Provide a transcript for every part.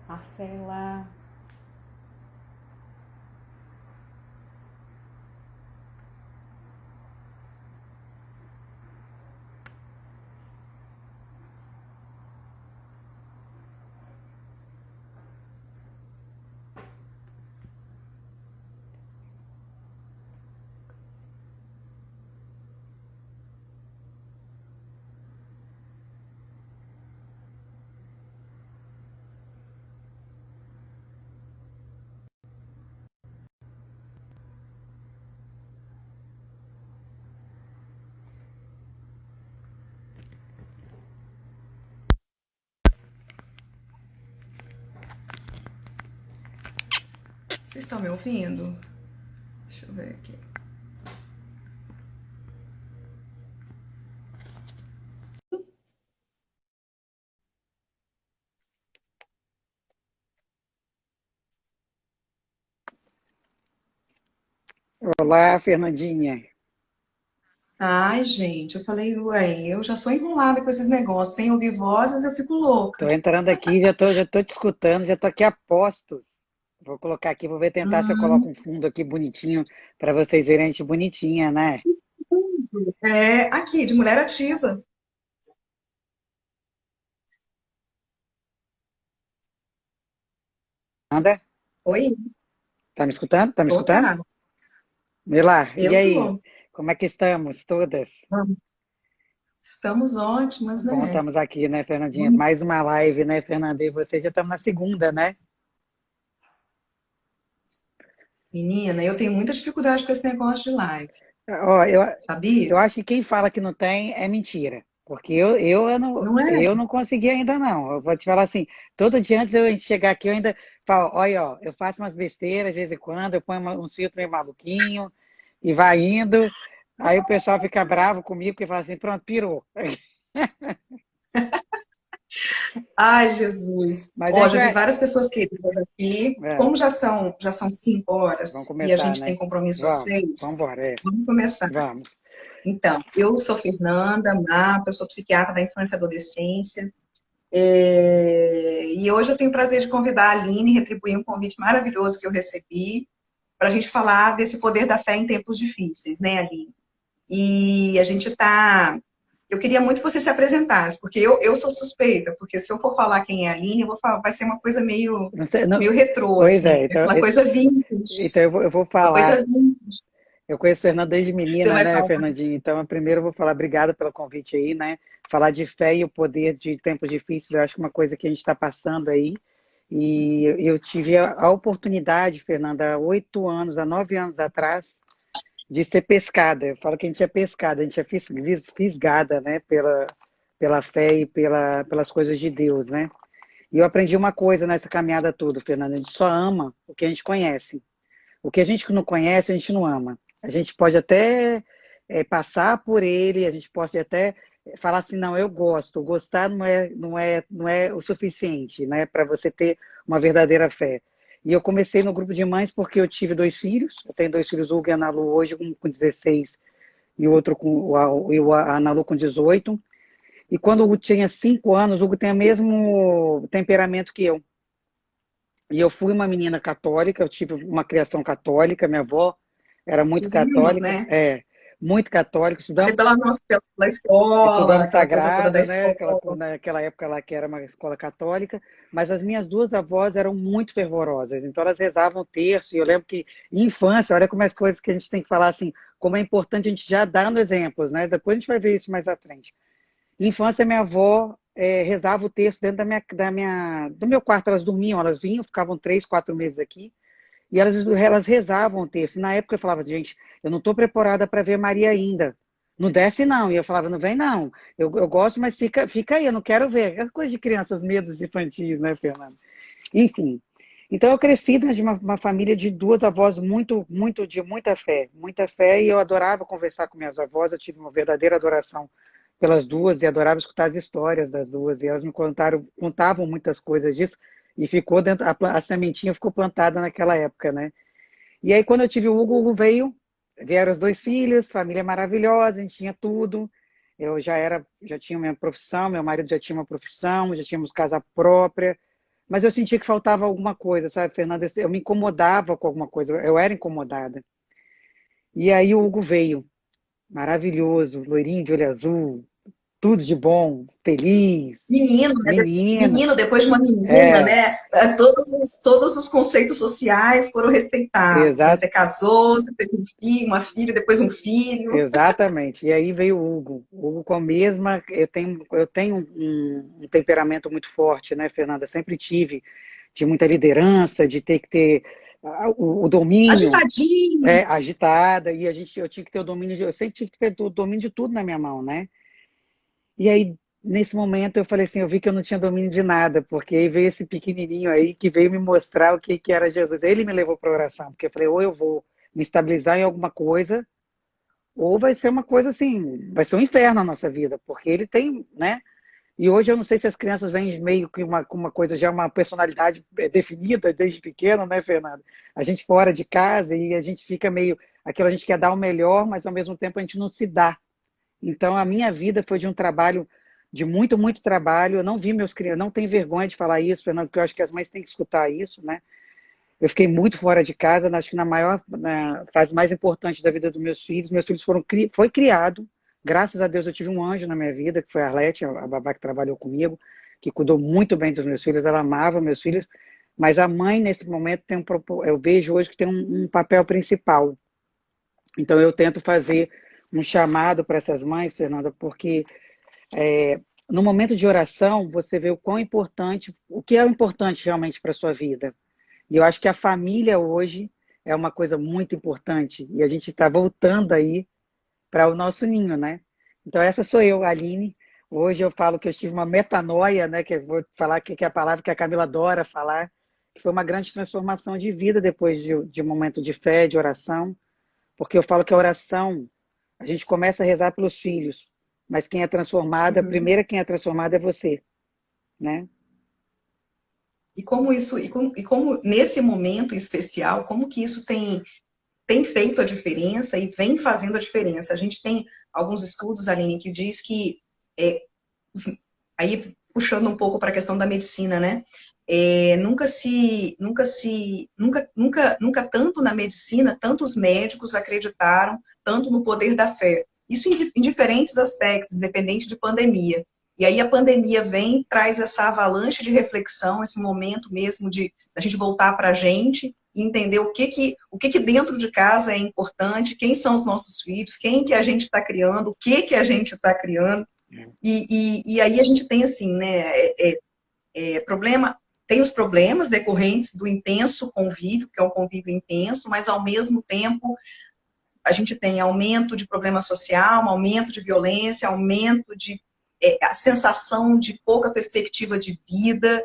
Marcela. Vocês estão me ouvindo? Deixa eu ver aqui. Olá, Fernandinha. Ai, gente, eu falei, ué, eu já sou enrolada com esses negócios. Sem ouvir vozes, eu fico Estou louca. entrando aqui, já tô te escutando, já tô aqui a postos. Vou colocar aqui, vou ver tentar se eu coloco Hum, um fundo aqui bonitinho para vocês verem a gente bonitinha, né? é aqui, de mulher ativa. Anda? Oi, Tá me escutando? Tá me tô, escutando? tá. Milá, e Eu aí? tô. Como é que estamos todas? Estamos ótimas, Bom, né? estamos aqui, né, Fernandinha? Boni- Mais uma live, né, Fernanda? E você já estamos na segunda, né? Menina, eu tenho muita dificuldade com esse negócio de live, Ó, sabia? eu acho que quem fala que não tem é mentira. Porque Não é? eu não consegui ainda, não. Eu vou te falar assim, todo dia antes de eu chegar aqui, eu ainda falo, olha, ó, eu faço umas besteiras de vez em quando, eu ponho um filtro meio maluquinho e vai indo. Aí o pessoal fica bravo comigo, porque fala assim, pronto, pirou. Ai, Jesus. Mas a Ó, gente já vi vai. várias pessoas queridas aqui. É, Como já são 5 horas vamos e a começar, gente tem né? compromisso às Vamos 6, embora, é. vamos começar. Vamos. Então, eu sou Fernanda Mata, eu sou psiquiatra da infância e adolescência. E hoje eu tenho o prazer de convidar a Aline, retribuir um convite maravilhoso que eu recebi, para a gente falar desse poder da fé em tempos difíceis, né, Aline? E a gente está. Eu queria muito que você se apresentasse, porque eu sou suspeita, porque se eu for falar quem é a Aline, eu vou falar, vai ser uma coisa meio, Não sei, meio retrô, pois assim, é, né? Uma coisa vintage. então eu vou Uma coisa falar. vintage. Eu conheço a Fernanda desde Você menina, vai né, falar. Fernandinha? Então, primeiro eu vou falar obrigada pelo convite aí, né? Falar de fé e o poder de tempos difíceis, eu acho que é uma coisa que a gente está passando aí. E eu tive a oportunidade, Fernanda, há 8 anos, há 9 anos atrás, de ser pescada. Eu falo que a gente é pescada, a gente é fisgada, né, pela fé e pelas coisas de Deus, né? E eu aprendi uma coisa nessa caminhada toda, Fernanda: a gente só ama o que a gente conhece. O que a gente não conhece, a gente não ama. A gente pode até passar por ele, a gente pode até falar assim, não, eu gosto. Gostar não é o suficiente, né, para você ter uma verdadeira fé. E eu comecei no grupo de mães porque eu tive 2 filhos. Eu tenho 2 filhos, o Hugo e a Ana Lu, hoje, um com 16 e o outro a Ana Lu com 18. E quando o Hugo tinha 5 anos, o Hugo tem o mesmo temperamento que eu. E eu fui uma menina católica, eu tive uma criação católica, minha avó era muito Vimos, católica, né? muito católica, Até pela nossa pela escola, estudamos aquela coisa toda da sagrado, né? escola. Naquela época lá que era uma escola católica, mas as minhas duas avós eram muito fervorosas, então elas rezavam o terço, e eu lembro que em infância, olha como as coisas que a gente tem que falar assim, como é importante a gente já dar nos exemplos, né? Depois a gente vai ver isso mais à frente. Em infância, minha avó rezava o terço dentro do meu quarto, elas dormiam, elas vinham, ficavam 3, 4 meses aqui, e elas rezavam o texto. E na época eu falava, gente, eu não estou preparada para ver Maria ainda. Não desce, não. E eu falava, não vem, não. Eu gosto, mas fica aí, eu não quero ver. É coisa de crianças, medos infantis, né, Fernanda? Enfim. Então eu cresci de uma família de duas avós de muita fé, e eu adorava conversar com minhas avós, eu tive uma verdadeira adoração pelas duas e adorava escutar as histórias das duas, e elas me contavam muitas coisas disso, e ficou dentro, a sementinha ficou plantada naquela época, né? E aí quando eu tive o Hugo vieram os 2 filhos, família maravilhosa, a gente tinha tudo. Eu já tinha minha profissão, meu marido já tinha uma profissão, já tínhamos casa própria, mas eu sentia que faltava alguma coisa, sabe, Fernanda? Eu me incomodava com alguma coisa, eu era incomodada. E aí o Hugo veio, maravilhoso, loirinho de olho azul, tudo de bom, feliz, Menino, né? menino. Menino depois de uma menina, É, né? Todos os conceitos sociais foram respeitados, né? exa Você casou, você teve um filho, uma filha, depois um filho. exatamente. E aí veio o Hugo. O Hugo com a mesma. Eu tenho um temperamento muito forte, né, Fernanda? Eu sempre tive, de muita liderança, de ter que ter o domínio. Agitadinho. É, agitada, e eu tinha que ter o domínio, eu sempre tive que ter o domínio de tudo na minha mão, né? E aí, nesse momento, eu falei assim, eu vi que eu não tinha domínio de nada, porque aí veio esse pequenininho aí que veio me mostrar o que era Jesus. Ele me levou para a oração, porque eu falei, ou eu vou me estabilizar em alguma coisa, ou vai ser uma coisa assim, vai ser um inferno a nossa vida, porque ele tem, né? E hoje eu não sei se as crianças vêm meio que com uma coisa, já uma personalidade definida desde pequeno, né, Fernanda? A gente fora de casa e a gente fica meio, aquilo a gente quer dar o melhor, mas ao mesmo tempo a gente não se dá. Então a minha vida foi de um trabalho, de muito, muito trabalho. Eu não vi meus crianças, não tenho vergonha de falar isso, Fernanda, porque eu acho que as mães têm que escutar isso, né? Eu fiquei muito fora de casa, acho que na fase mais importante da vida dos meus filhos foi criado, graças a Deus eu tive um anjo na minha vida, que foi a Arlete, a babá que trabalhou comigo, que cuidou muito bem dos meus filhos, ela amava meus filhos, mas a mãe nesse momento eu vejo hoje que tem um papel principal. Então eu tento fazer um chamado para essas mães, Fernanda, porque no momento de oração você vê o quão importante, o que é importante realmente para a sua vida. E eu acho que a família hoje é uma coisa muito importante. E a gente está voltando aí para o nosso ninho, né? Então, essa sou eu, Aline. Hoje eu falo que eu tive uma metanoia, né? Que eu vou falar que é a palavra que a Camila adora falar, que foi uma grande transformação de vida depois de um momento de fé, de oração. Porque eu falo que a oração, a gente começa a rezar pelos filhos, mas quem é transformada, a Uhum. primeira quem é transformada é você, né? E como nesse momento especial, como que isso tem feito a diferença e vem fazendo a diferença. A gente tem alguns estudos, Aline, que diz que, é, aí puxando um pouco para a questão da medicina, né? Nunca tanto na medicina, tantos médicos acreditaram tanto no poder da fé. Isso em diferentes aspectos, independente de pandemia. E aí a pandemia vem, traz essa avalanche de reflexão, esse momento mesmo de a gente voltar para a gente e entender o que dentro de casa é importante, quem são os nossos filhos, quem que a gente está criando, o que a gente está criando. E aí a gente tem assim, né, problema, tem os problemas decorrentes do intenso convívio, que é um convívio intenso, mas ao mesmo tempo a gente tem aumento de problema social, aumento de violência, aumento de a sensação de pouca perspectiva de vida,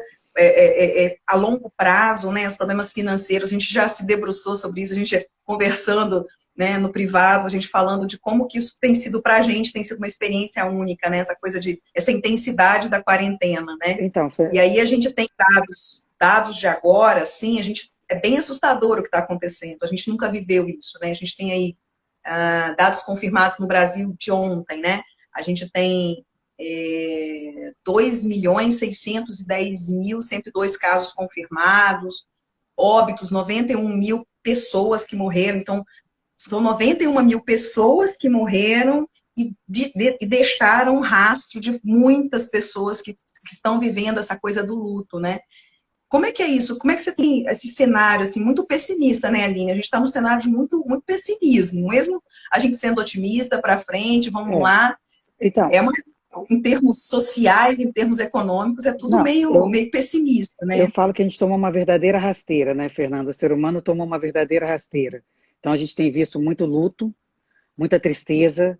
a longo prazo, né, os problemas financeiros, a gente já se debruçou sobre isso, a gente conversando, né, no privado, a gente falando de como que isso tem sido para a gente, tem sido uma experiência única, né, essa coisa de, essa intensidade da quarentena, né, Então, e aí a gente tem dados de agora, assim, a gente, é bem assustador o que está acontecendo, a gente nunca viveu isso, né, a gente tem aí dados confirmados no Brasil de ontem, né, a gente tem 2.610.102 casos confirmados, óbitos, 91 mil pessoas que morreram. Então, são 91 mil pessoas que morreram e deixaram um rastro de muitas pessoas que estão vivendo essa coisa do luto, né? Como é que é isso? Como é que você tem esse cenário, assim, muito pessimista, né, Aline? A gente está num cenário de muito, muito pessimismo, mesmo a gente sendo otimista para frente, vamos é, lá, então, é uma, em termos sociais, em termos econômicos, é tudo não, meio pessimista, eu né? falo que a gente tomou uma verdadeira rasteira, né, Fernando? O ser humano tomou uma verdadeira rasteira. Então a gente tem visto muito luto, muita tristeza,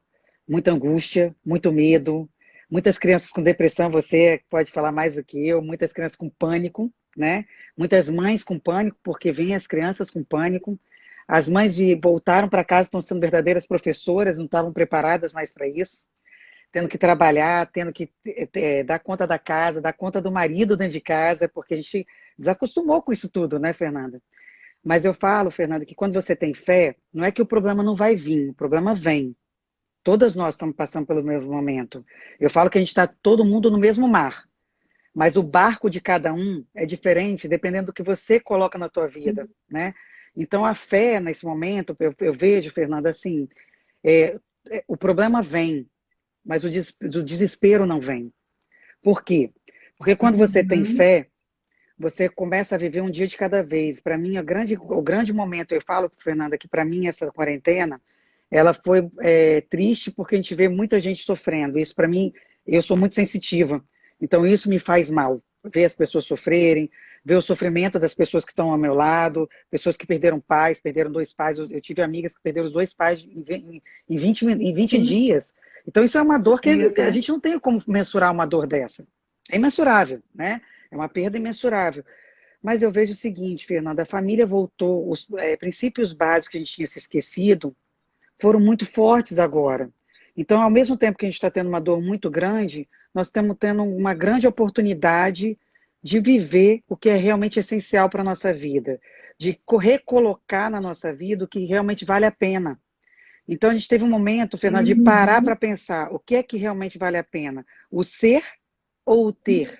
muita angústia, muito medo, muitas crianças com depressão, você pode falar mais do que eu, muitas crianças com pânico, né? Muitas mães com pânico, porque vêm as crianças com pânico. As mães voltaram para casa, estão sendo verdadeiras professoras, não estavam preparadas mais para isso, tendo que trabalhar, tendo que dar conta da casa, dar conta do marido dentro de casa, porque a gente desacostumou com isso tudo, né, Fernanda? Mas eu falo, Fernanda, que quando você tem fé, não é que o problema não vai vir, o problema vem. Todas nós estamos passando pelo mesmo momento. Eu falo que a gente está todo mundo no mesmo mar, Mas o barco de cada um é diferente, dependendo do que você coloca na tua vida, sim. né? Então, a fé, nesse momento, eu vejo, Fernanda, assim, é, o problema vem, mas o desespero não vem. Por quê? Porque quando você tem Uhum. fé, você começa a viver um dia de cada vez. Para mim, o grande momento, eu falo, Fernanda, que para mim essa quarentena, ela foi triste porque a gente vê muita gente sofrendo. Isso para mim, eu sou muito sensitiva. Então isso me faz mal. Ver as pessoas sofrerem, ver o sofrimento das pessoas que estão ao meu lado, pessoas que perderam pais, perderam dois pais. Eu tive amigas que perderam os dois pais em 20 Sim, dias. Então isso é uma dor que isso, a é. gente não tem como mensurar uma dor dessa. É imensurável, né? É uma perda imensurável. Mas eu vejo o seguinte, Fernanda, a família voltou, os princípios básicos que a gente tinha se esquecido foram muito fortes agora. Então, ao mesmo tempo que a gente está tendo uma dor muito grande, nós estamos tendo uma grande oportunidade de viver o que é realmente essencial para a nossa vida, de recolocar na nossa vida o que realmente vale a pena. Então, a gente teve um momento, Fernanda, de parar Uhum. para pensar o que é que realmente vale a pena, o ser ou o ter.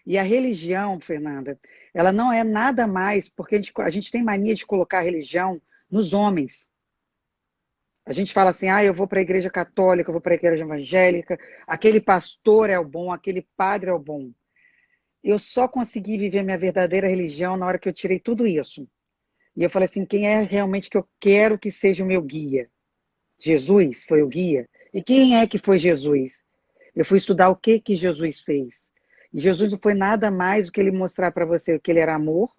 E a religião, Fernanda, ela não é nada mais, porque a gente tem mania de colocar a religião nos homens. A gente fala assim, eu vou para a igreja católica, eu vou para a igreja evangélica, aquele pastor é o bom, aquele padre é o bom. Eu só consegui viver minha verdadeira religião na hora que eu tirei tudo isso. E eu falei assim, quem é realmente que eu quero que seja o meu guia? Jesus foi o guia? E quem é que foi Jesus? Eu fui estudar o que que Jesus fez. E Jesus não foi nada mais do que ele mostrar para você que ele era amor,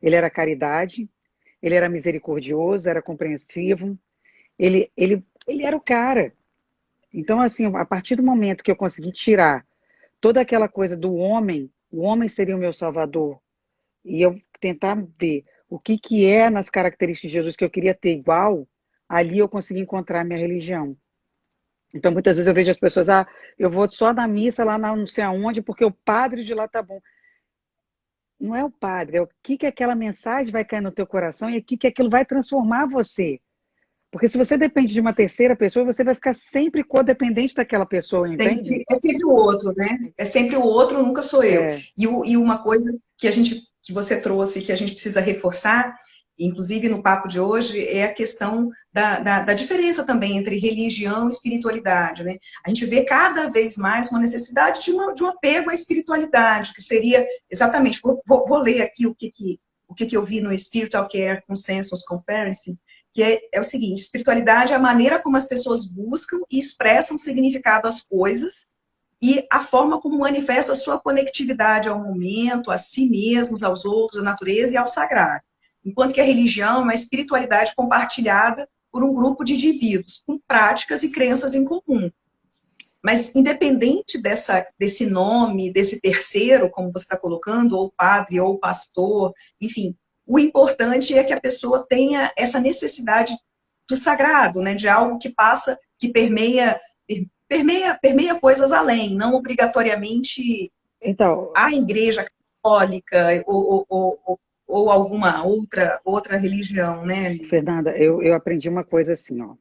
ele era caridade, ele era misericordioso, era compreensivo, ele era o cara. Então, assim, a partir do momento que eu consegui tirar toda aquela coisa do homem, o homem seria o meu salvador, e eu tentar ver o que que é nas características de Jesus que eu queria ter igual, ali eu consegui encontrar a minha religião. Então, muitas vezes eu vejo as pessoas, eu vou só na missa lá não sei aonde, porque o padre de lá tá bom. Não é o padre, é o que aquela mensagem vai cair no teu coração e o que aquilo vai transformar você. Porque se você depende de uma terceira pessoa, você vai ficar sempre codependente daquela pessoa, entende? Sempre, é sempre o outro, né? É sempre o outro, nunca sou eu. É, E uma coisa que você trouxe, que a gente precisa reforçar, inclusive no papo de hoje, é a questão da diferença também entre religião e espiritualidade, né? A gente vê cada vez mais uma necessidade de um apego à espiritualidade, que seria exatamente, vou ler aqui o que eu vi no Spiritual Care Consensus Conference, que é o seguinte: espiritualidade é a maneira como as pessoas buscam e expressam significado às coisas e a forma como manifestam a sua conectividade ao momento, a si mesmos, aos outros, à natureza e ao sagrado. Enquanto que a religião é uma espiritualidade compartilhada por um grupo de indivíduos com práticas e crenças em comum. Mas, independente desse nome, desse terceiro, como você está colocando, ou padre, ou pastor, enfim, o importante é que a pessoa tenha essa necessidade do sagrado, né, de algo que passa, que permeia coisas além, não obrigatoriamente então, a igreja católica ou alguma outra religião, né, Aline? Fernanda, eu aprendi uma coisa assim, ó.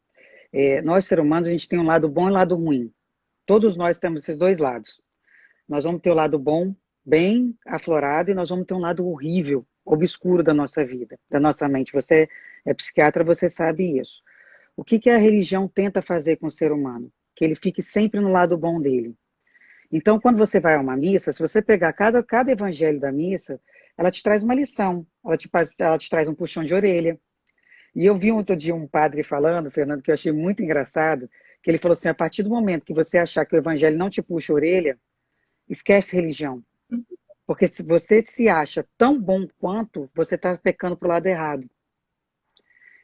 Nós, seres humanos, a gente tem um lado bom e um lado ruim. Todos nós temos esses dois lados. Nós vamos ter o lado bom, bem aflorado, e nós vamos ter um lado horrível, obscuro da nossa vida, da nossa mente. Você é psiquiatra, você sabe isso. O que que a religião tenta fazer com o ser humano? Que ele fique sempre no lado bom dele. Então, quando você vai a uma missa, se você pegar cada evangelho da missa, ela te traz uma lição, ela te traz um puxão de orelha. E eu vi outro dia um padre falando, Fernando, que eu achei muito engraçado, que ele falou assim, a partir do momento que você achar que o evangelho não te puxa a orelha, esquece religião. Porque se você se acha tão bom quanto, você está pecando para o lado errado.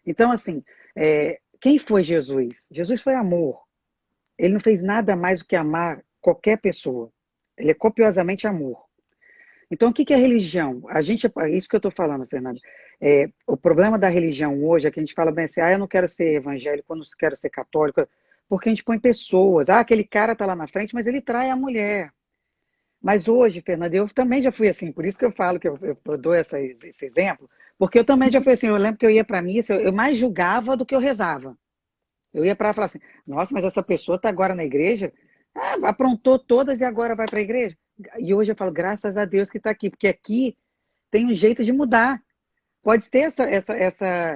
Então, assim, quem foi Jesus? Jesus foi amor. Ele não fez nada mais do que amar qualquer pessoa. Ele é copiosamente amor. Então, o que é religião? É isso que eu estou falando, Fernanda. O problema da religião hoje é que a gente fala bem assim, eu não quero ser evangélico, eu não quero ser católico, porque a gente põe pessoas. Aquele cara está lá na frente, mas ele trai a mulher. Mas hoje, Fernanda, eu também já fui assim, por isso que eu falo que eu dou esse exemplo, porque eu também já fui assim, eu lembro que eu ia para a missa, eu mais julgava do que eu rezava. Eu ia para falar assim, nossa, mas essa pessoa está agora na igreja, aprontou todas e agora vai para a igreja. E hoje eu falo, graças a Deus que está aqui, porque aqui tem um jeito de mudar. Pode ter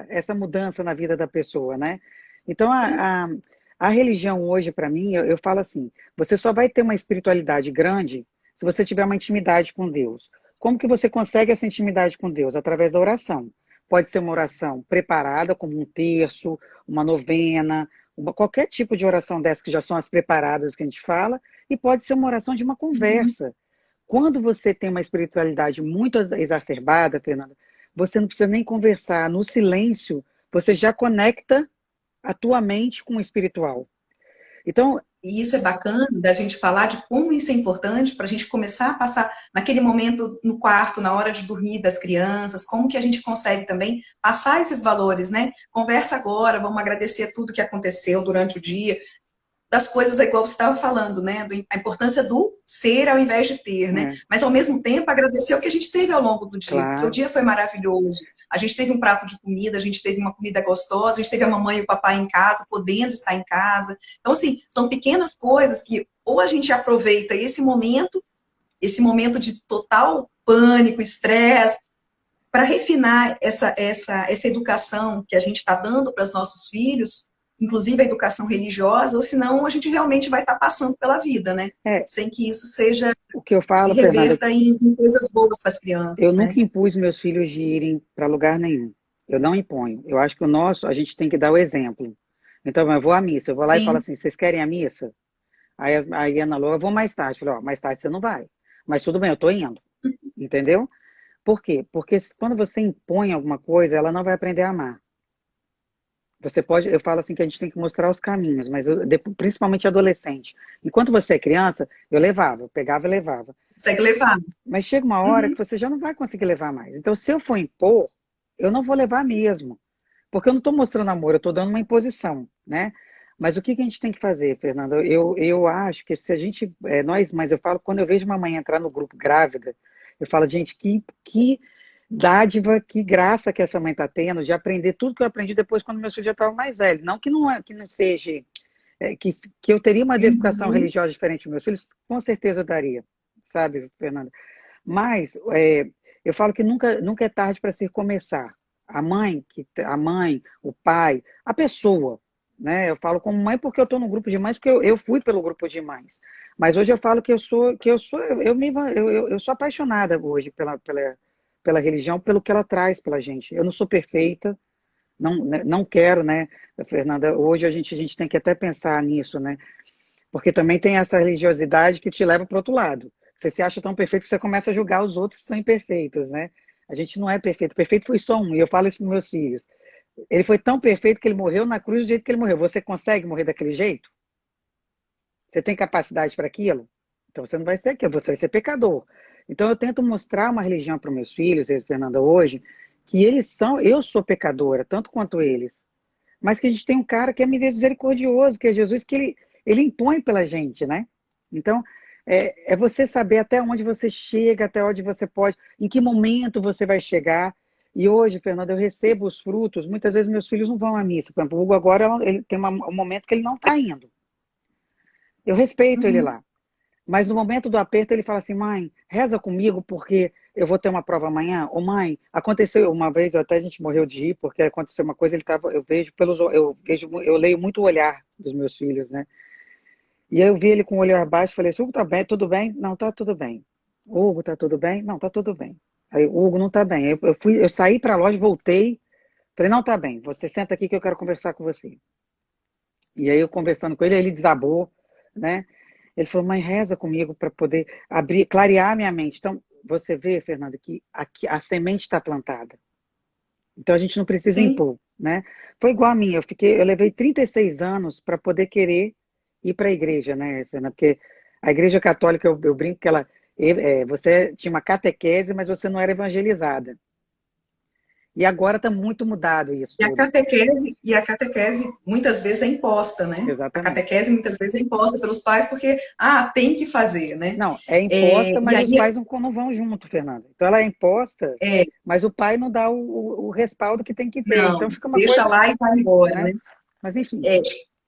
essa mudança na vida da pessoa, né? Então, a religião hoje, para mim, eu falo assim, você só vai ter uma espiritualidade grande se você tiver uma intimidade com Deus. Como que você consegue essa intimidade com Deus? Através da oração. Pode ser uma oração preparada, como um terço, uma novena, qualquer tipo de oração dessa, que já são as preparadas que a gente fala, e pode ser uma oração de uma conversa. Quando você tem uma espiritualidade muito exacerbada, Fernanda, você não precisa nem conversar. No silêncio, você já conecta a tua mente com o espiritual. Então, E isso é bacana da gente falar de como isso é importante para a gente começar a passar naquele momento no quarto, na hora de dormir das crianças, como que a gente consegue também passar esses valores, né? Conversa agora, vamos agradecer tudo que aconteceu durante o dia, das coisas, igual você estava falando, né? A importância do ser ao invés de ter, né? Mas, ao mesmo tempo, agradecer o que a gente teve ao longo do dia, porque o dia foi maravilhoso. A gente teve um prato de comida, a gente teve uma comida gostosa, a gente teve a mamãe e o papai em casa, podendo estar em casa. Então, assim, são pequenas coisas que ou a gente aproveita esse momento de total pânico, estresse, para refinar essa educação que a gente está dando para os nossos filhos, inclusive a educação religiosa, ou senão a gente realmente vai estar passando pela vida, né? Sem que isso seja, o que eu falo, se reverta em coisas boas para as crianças, eu né? nunca impus meus filhos de irem para lugar nenhum. Eu não imponho. Eu acho que o nosso, a gente tem que dar o exemplo. Então, eu vou à missa, eu vou lá e falo Sim. assim, vocês querem a missa? Aí a Ana Lô, eu vou mais tarde. Eu falei, ó, mais tarde você não vai. Mas tudo bem, eu tô indo. Entendeu? Por quê? Porque quando você impõe alguma coisa, ela não vai aprender a amar. Você pode, eu falo assim que a gente tem que mostrar os caminhos, mas principalmente adolescente. Enquanto você é criança, eu levava, eu pegava e levava. Consegue levar. Mas chega uma hora que você já não vai conseguir levar mais. Então, se eu for impor, eu não vou levar mesmo. Porque eu não estou mostrando amor, eu estou dando uma imposição, né? Mas o que a gente tem que fazer, Fernanda? Eu acho que se a gente, mas eu falo, quando eu vejo uma mãe entrar no grupo grávida, eu falo, gente, que dádiva, que graça que essa mãe está tendo de aprender tudo que eu aprendi depois quando meu filho já estava mais velho. Não que não seja, que eu teria uma educação religiosa diferente dos meus filhos, com certeza eu daria, sabe, Fernanda? Mas eu falo que nunca é tarde para se começar. A mãe, o pai, a pessoa, né? Eu falo como mãe porque eu estou no grupo de mães, porque eu fui pelo grupo de mães. Mas hoje eu falo eu sou apaixonada hoje pela religião, pelo que ela traz pela gente. Eu não sou perfeita, não quero, né, Fernanda? Hoje a gente tem que até pensar nisso, né? Porque também tem essa religiosidade que te leva para o outro lado. Você se acha tão perfeito que você começa a julgar os outros que são imperfeitos, né? A gente não é perfeito. Perfeito foi só um. E eu falo isso para meus filhos. Ele foi tão perfeito que ele morreu na cruz do jeito que ele morreu. Você consegue morrer daquele jeito? Você tem capacidade para aquilo? Então você não vai ser aquilo, você vai ser pecador. Então eu tento mostrar uma religião para meus filhos, Fernanda, hoje, que eu sou pecadora, tanto quanto eles. Mas que a gente tem um cara que é misericordioso, que é Jesus, que ele impõe pela gente, né? Então, é você saber até onde você chega, até onde você pode, em que momento você vai chegar. E hoje, Fernanda, eu recebo os frutos. Muitas vezes meus filhos não vão à missa. Por exemplo, o Hugo agora ele tem um momento que ele não está indo. Eu respeito ele lá. Mas no momento do aperto ele fala assim, mãe, reza comigo porque eu vou ter uma prova amanhã. Ô mãe, aconteceu uma vez, até a gente morreu de rir, porque aconteceu uma coisa, eu leio muito o olhar dos meus filhos, né? E aí eu vi ele com o olhar abaixo, falei assim, Hugo, tá bem? Tudo bem? Não, tá tudo bem. Hugo, tá tudo bem? Não, tá tudo bem. Aí, Hugo, não tá bem. Eu saí para a loja, voltei, falei, não, tá bem, você senta aqui que eu quero conversar com você. E aí eu conversando com ele, ele desabou, né? Ele falou, mãe, reza comigo para poder abrir, clarear minha mente. Então, você vê, Fernanda, que aqui a semente está plantada. Então a gente não precisa Sim. impor, né? Foi igual a mim, eu levei 36 anos para poder querer ir para a igreja, né, Fernanda? Porque a igreja católica, eu brinco que você tinha uma catequese, mas você não era evangelizada. E agora está muito mudado isso E a tudo. catequese, muitas vezes é imposta, né? A Exatamente. catequese muitas vezes é imposta pelos pais porque, tem que fazer, né? Não, é imposta, E mas os aí, pais não vão junto, Fernanda. Então ela é imposta, mas o pai não dá o respaldo que tem que ter. não, Então fica uma deixa coisa, lá e vai embora, né? né? Mas enfim. É,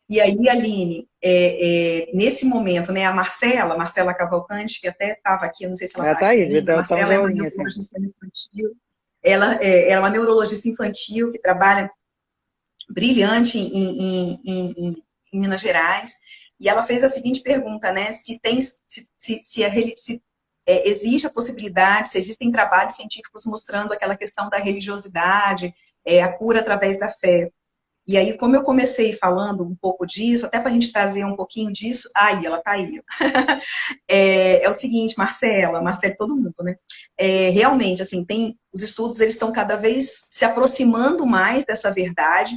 E aí, Aline, nesse momento, né, a Marcela Cavalcante, que até estava aqui, eu não sei se ela Ela está tá aqui aí, ainda, dá um Marcela é uma joinha, assim. neurologista infantil, ela é uma neurologista infantil que trabalha brilhante em Minas Gerais, e ela fez a seguinte pergunta, né, se existe a possibilidade, se existem trabalhos científicos mostrando aquela questão da religiosidade, a cura através da fé. E aí, como eu comecei falando um pouco disso, até para a gente trazer um pouquinho disso, aí, ela tá aí. É o seguinte, Marcela, todo mundo, né? Realmente, assim, os estudos, eles estão cada vez se aproximando mais dessa verdade,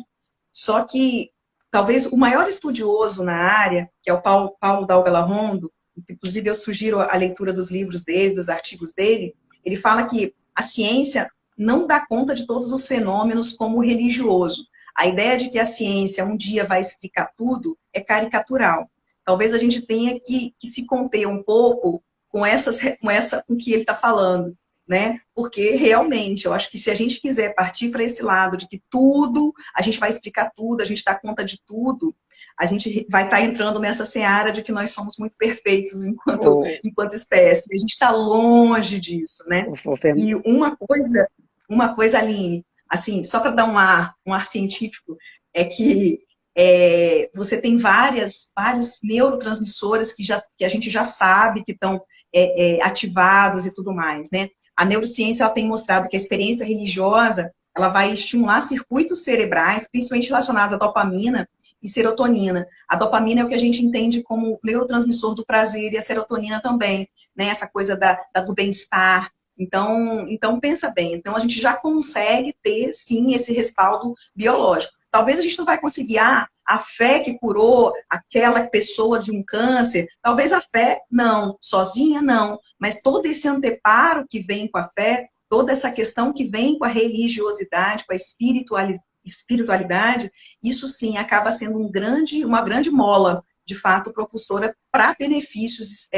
só que talvez o maior estudioso na área, que é o Paulo Dalgala Rondo, inclusive eu sugiro a leitura dos livros dele, dos artigos dele, ele fala que a ciência não dá conta de todos os fenômenos como o religioso. A ideia de que a ciência um dia vai explicar tudo é caricatural. Talvez a gente tenha que se conter um pouco com o que ele está falando, né? Porque realmente, eu acho que se a gente quiser partir para esse lado de que tudo, a gente vai explicar tudo, a gente dá conta de tudo, a gente vai estar entrando nessa seara de que nós somos muito perfeitos O, enquanto espécie. A gente está longe disso, né? o Fernando. E uma coisa, Aline, assim, só para dar um ar científico, é que você tem vários neurotransmissores que a gente já sabe que estão ativados e tudo mais, né? A neurociência ela tem mostrado que a experiência religiosa ela vai estimular circuitos cerebrais, principalmente relacionados à dopamina e serotonina. A dopamina é o que a gente entende como neurotransmissor do prazer e a serotonina também, né? Essa coisa do bem-estar. Então, pensa bem. Então, a gente já consegue ter, sim, esse respaldo biológico. Talvez a gente não vai conseguir, a fé que curou aquela pessoa de um câncer, talvez a fé, não, sozinha não, mas todo esse anteparo que vem com a fé, toda essa questão que vem com a religiosidade, com a espiritualidade, isso sim acaba sendo uma grande mola, de fato, propulsora para benefícios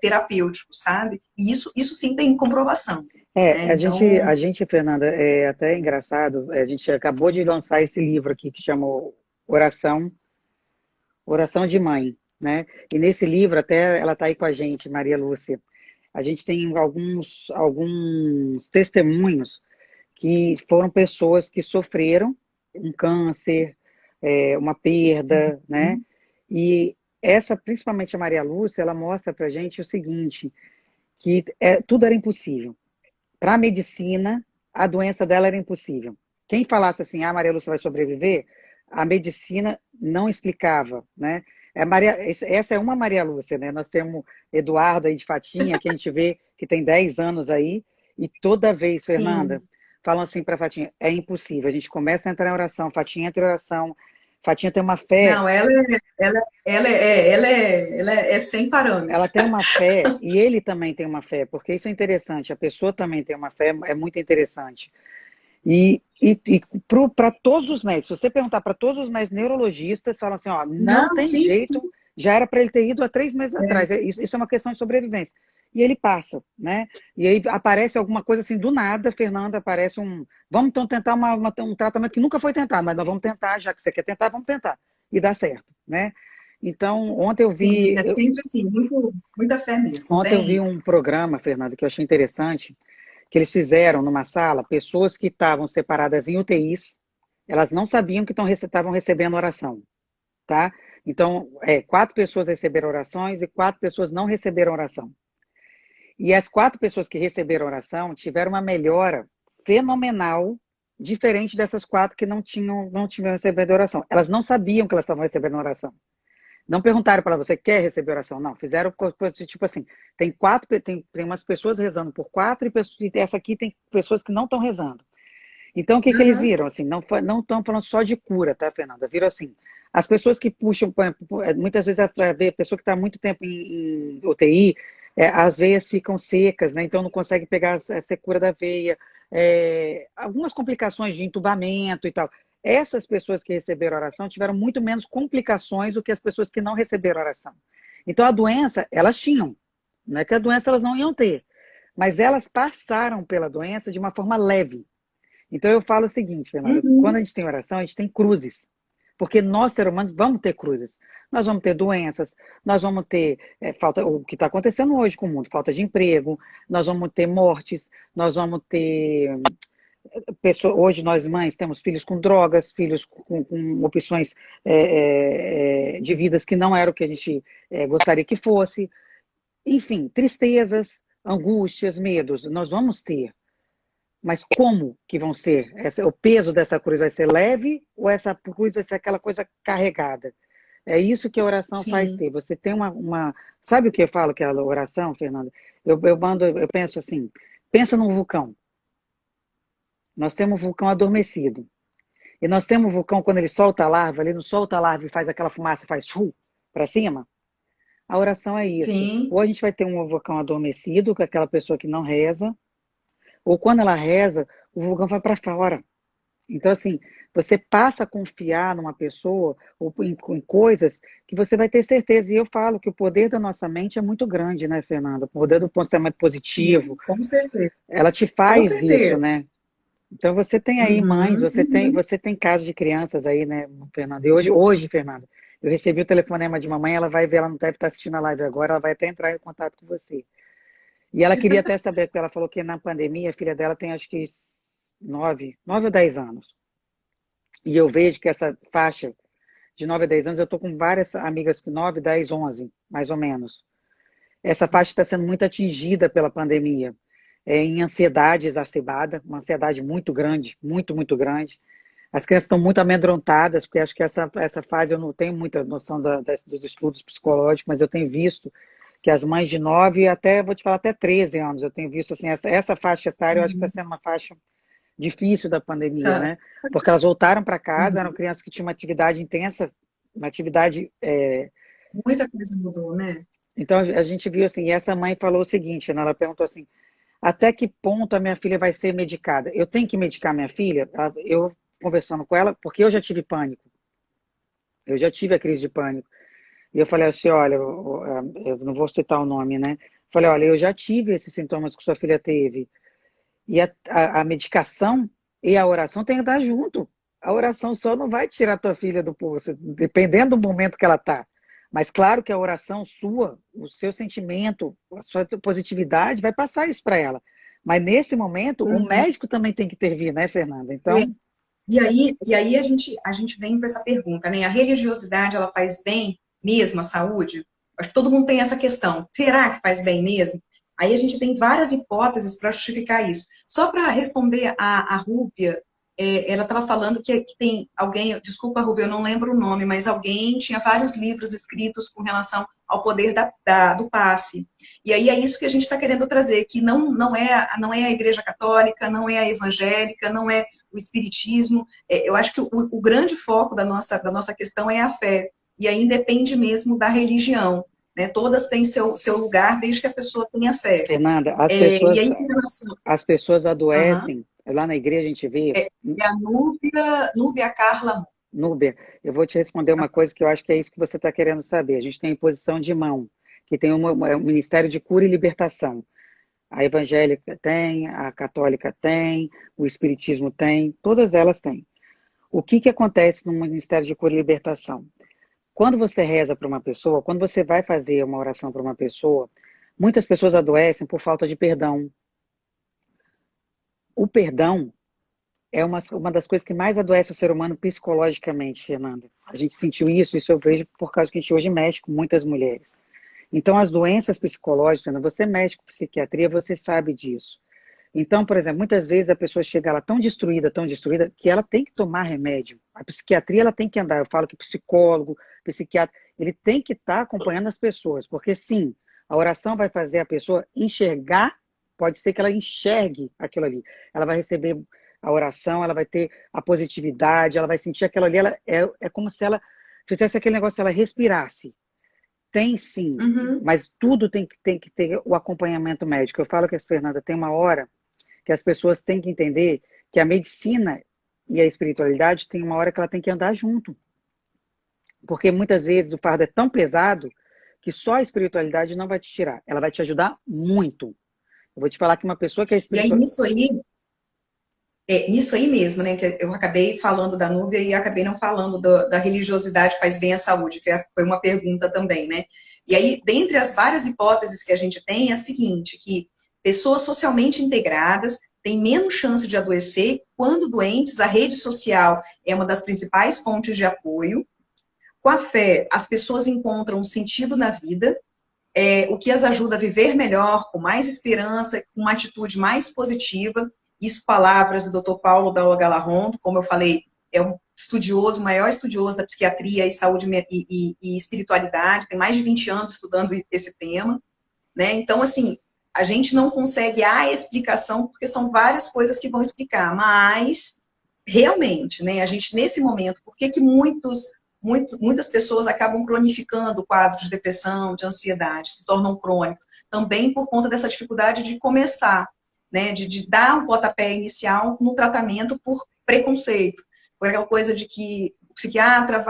terapêuticos, sabe? E isso sim tem comprovação. Né? A Então, gente, Fernanda, é até engraçado, a gente acabou de lançar esse livro aqui que chama Oração, Oração de Mãe, né? E nesse livro, até ela está aí com a gente, Maria Lúcia, a gente tem alguns testemunhos que foram pessoas que sofreram um câncer, uma perda, né? E essa, principalmente a Maria Lúcia, ela mostra para a gente o seguinte, que tudo era impossível. Para a medicina, a doença dela era impossível. Quem falasse assim, Maria Lúcia vai sobreviver, a medicina não explicava, né? Essa é uma Maria Lúcia, né? Nós temos Eduardo aí de Fatinha, que a gente vê que tem 10 anos aí, e toda vez, Fernanda, sim. falam assim para Fatinha, é impossível. A gente começa a entrar em oração, Fatinha entra em oração, Fatinha tem uma fé. Não, ela é sem Ela parâmetro. tem uma fé e ele também tem uma fé, porque isso é interessante, a pessoa também tem uma fé, é muito interessante. E para todos os médicos, se você perguntar para todos os médicos neurologistas, falam assim, ó, não Não, tem sim, sim. jeito, já era para ele ter ido há 3 meses É. atrás, isso é uma questão de sobrevivência. E ele passa, né? E aí aparece alguma coisa assim, do nada, Fernanda, aparece vamos então tentar um tratamento que nunca foi tentado, mas nós vamos tentar, já que você quer tentar, vamos tentar. E dá certo, né? Então, Sim, é sempre assim, muita fé mesmo, ontem eu vi tem. um programa, Fernanda, que eu achei interessante, que eles fizeram numa sala, pessoas que estavam separadas em UTIs, elas não sabiam que estavam recebendo oração, tá? Então, 4 pessoas receberam orações e 4 pessoas não receberam oração. E as 4 pessoas que receberam oração tiveram uma melhora fenomenal, diferente dessas 4 que não tinham recebido oração. Elas não sabiam que elas estavam recebendo oração. Não perguntaram para ela, você quer receber oração? Não, fizeram tipo assim, tem umas pessoas rezando por 4 e essa aqui tem pessoas que não estão rezando. Então, o que eles Uhum. viram? Assim, não estão falando só de cura, tá, Fernanda? Viram assim, as pessoas que puxam, muitas vezes a pessoa que está muito tempo em UTI, as veias ficam secas, né? Então não consegue pegar a secura da veia, algumas complicações de entubamento e tal. Essas pessoas que receberam oração tiveram muito menos complicações do que as pessoas que não receberam oração. Então a doença, elas tinham, não é que a doença elas não iam ter, mas elas passaram pela doença de uma forma leve. Então eu falo o seguinte, Fernanda, quando Uhum. a gente tem oração, a gente tem cruzes. Porque nós, seres humanos, vamos ter cruzes. Nós vamos ter doenças, nós vamos ter falta, o que está acontecendo hoje com o mundo, falta de emprego, nós vamos ter mortes, nós vamos ter hoje nós mães temos filhos com drogas, filhos com opções de vidas que não era o que a gente gostaria que fosse. Enfim, tristezas, angústias, medos, nós vamos ter. Mas como que vão ser? O peso dessa cruz vai ser leve ou essa cruz vai ser aquela coisa carregada? É isso que a oração faz Sim, ter. Você tem uma. Sabe o que eu falo que é a oração, Fernanda? Eu penso assim, pensa num vulcão. Nós temos um vulcão adormecido. E nós temos um vulcão, quando ele solta a larva, ele não solta a larva e faz aquela fumaça, faz para cima. A oração é isso. sim. Ou a gente vai ter um vulcão adormecido, com aquela pessoa que não reza, ou quando ela reza, o vulcão vai para fora. Então, assim, você passa a confiar numa pessoa ou em coisas que você vai ter certeza. E eu falo que o poder da nossa mente é muito grande, né, Fernanda? O poder do pensamento positivo, Sim, com certeza. ela te Com faz isso, certeza. né? Então você tem aí mães, Uhum, uhum. você tem casos de crianças aí, né, Fernanda? E hoje, Fernanda, eu recebi o telefonema de mamãe, ela vai ver, ela não deve estar assistindo a live agora, ela vai até entrar em contato com você. E ela queria até saber, porque ela falou que na pandemia a filha dela tem acho que 9 ou 10 anos. E eu vejo que essa faixa de 9 a 10 anos, eu estou com várias amigas com 9, 10, 11, mais ou menos. Essa faixa está sendo muito atingida pela pandemia, em ansiedade exacerbada, uma ansiedade muito grande, muito, muito grande. As crianças estão muito amedrontadas, porque acho que essa fase eu não tenho muita noção dos estudos psicológicos, mas eu tenho visto que as mães de 9 até, vou te falar, até 13 anos, eu tenho visto assim, essa faixa etária, eu acho que está Uhum. sendo uma faixa difícil da pandemia, Tá. né? Porque elas voltaram para casa, eram Uhum. crianças que tinham uma atividade intensa, uma atividade. Muita coisa mudou, né? Então a gente viu assim, e essa mãe falou o seguinte, né? Ela perguntou assim: até que ponto a minha filha vai ser medicada? Eu tenho que medicar minha filha? Eu conversando com ela, porque eu já tive pânico, eu já tive a crise de pânico. E eu falei assim: olha, eu não vou citar o nome, né? Falei: olha, eu já tive esses sintomas que sua filha teve. E a medicação e a oração tem que estar junto. A oração só não vai tirar a tua filha do poço, dependendo do momento que ela está. Mas claro que a oração sua, o seu sentimento, a sua positividade vai passar isso para ela. Mas nesse momento, o Uhum. médico também tem que intervir, né, Fernanda? É. Então, E aí a gente vem com essa pergunta, né? A religiosidade, ela faz bem mesmo à saúde? Acho que todo mundo tem essa questão. Será que faz bem mesmo? Aí a gente tem várias hipóteses para justificar isso. Só para responder a Rúbia, ela estava falando que tem alguém, desculpa, Rúbia, eu não lembro o nome, mas alguém tinha vários livros escritos com relação ao poder do passe. E aí é isso que a gente está querendo trazer, que não é a Igreja Católica, não é a evangélica, não é o espiritismo. Eu acho que o grande foco da nossa questão é a fé, e aí independe mesmo da religião. Né? Todas têm seu lugar, desde que a pessoa tenha fé. Fernanda, E aí, com relação. as pessoas Aham, adoecem. Lá na igreja a gente vê, é a Núbia Carla. Núbia, eu vou te responder uma coisa que eu acho que é isso que você está querendo saber. A gente tem imposição de mão, que tem um Ministério de Cura e Libertação. A evangélica tem, a católica tem, o espiritismo tem, todas elas têm. O que, que acontece no Ministério de Cura e Libertação? Quando você reza para uma pessoa, quando você vai fazer uma oração para uma pessoa, muitas pessoas adoecem por falta de perdão. O perdão é uma das coisas que mais adoece o ser humano psicologicamente, Fernanda. A gente sentiu isso eu vejo por causa que a gente hoje mexe com muitas mulheres. Então, as doenças psicológicas, Fernanda, você mexe com psiquiatria, você sabe disso. Então, por exemplo, muitas vezes a pessoa chega lá tão destruída, que ela tem que tomar remédio. A psiquiatria, ela tem que andar. Eu falo que psicólogo, psiquiatra, ele tem que estar acompanhando as pessoas, porque sim, a oração vai fazer a pessoa enxergar, pode ser que ela enxergue aquilo ali. Ela vai receber a oração, ela vai ter a positividade, ela vai sentir aquilo ali, é como se ela fizesse aquele negócio, ela respirasse. Tem sim, Uhum, mas tudo tem que ter o acompanhamento médico. Eu falo que a Fernanda tem uma hora que as pessoas têm que entender que a medicina e a espiritualidade tem uma hora que ela tem que andar junto. Porque muitas vezes o fardo é tão pesado que só a espiritualidade não vai te tirar. Ela vai te ajudar muito. Eu vou te falar que uma pessoa que é e aí, espiritual. nisso aí, Nisso aí mesmo, né, que eu acabei falando da Núbia e acabei não falando da religiosidade faz bem à saúde, que foi uma pergunta também, né? E aí, dentre as várias hipóteses que a gente tem, é a seguinte, que pessoas socialmente integradas têm menos chance de adoecer, quando doentes, a rede social é uma das principais fontes de apoio. Com a fé, as pessoas encontram um sentido na vida, o que as ajuda a viver melhor, com mais esperança, com uma atitude mais positiva. Isso, palavras do Dr. Paulo da Galarrondo, como eu falei, é um estudioso, o maior estudioso da psiquiatria e saúde e espiritualidade, tem mais de 20 anos estudando esse tema, né? Então, assim, a gente não consegue a explicação, porque são várias coisas que vão explicar, mas realmente, né, a gente nesse momento, por que que muitas pessoas acabam cronificando quadros de depressão, de ansiedade, se tornam crônicos, também por conta dessa dificuldade de começar, né, de dar um pontapé inicial no tratamento por preconceito, por aquela coisa de que o psiquiatra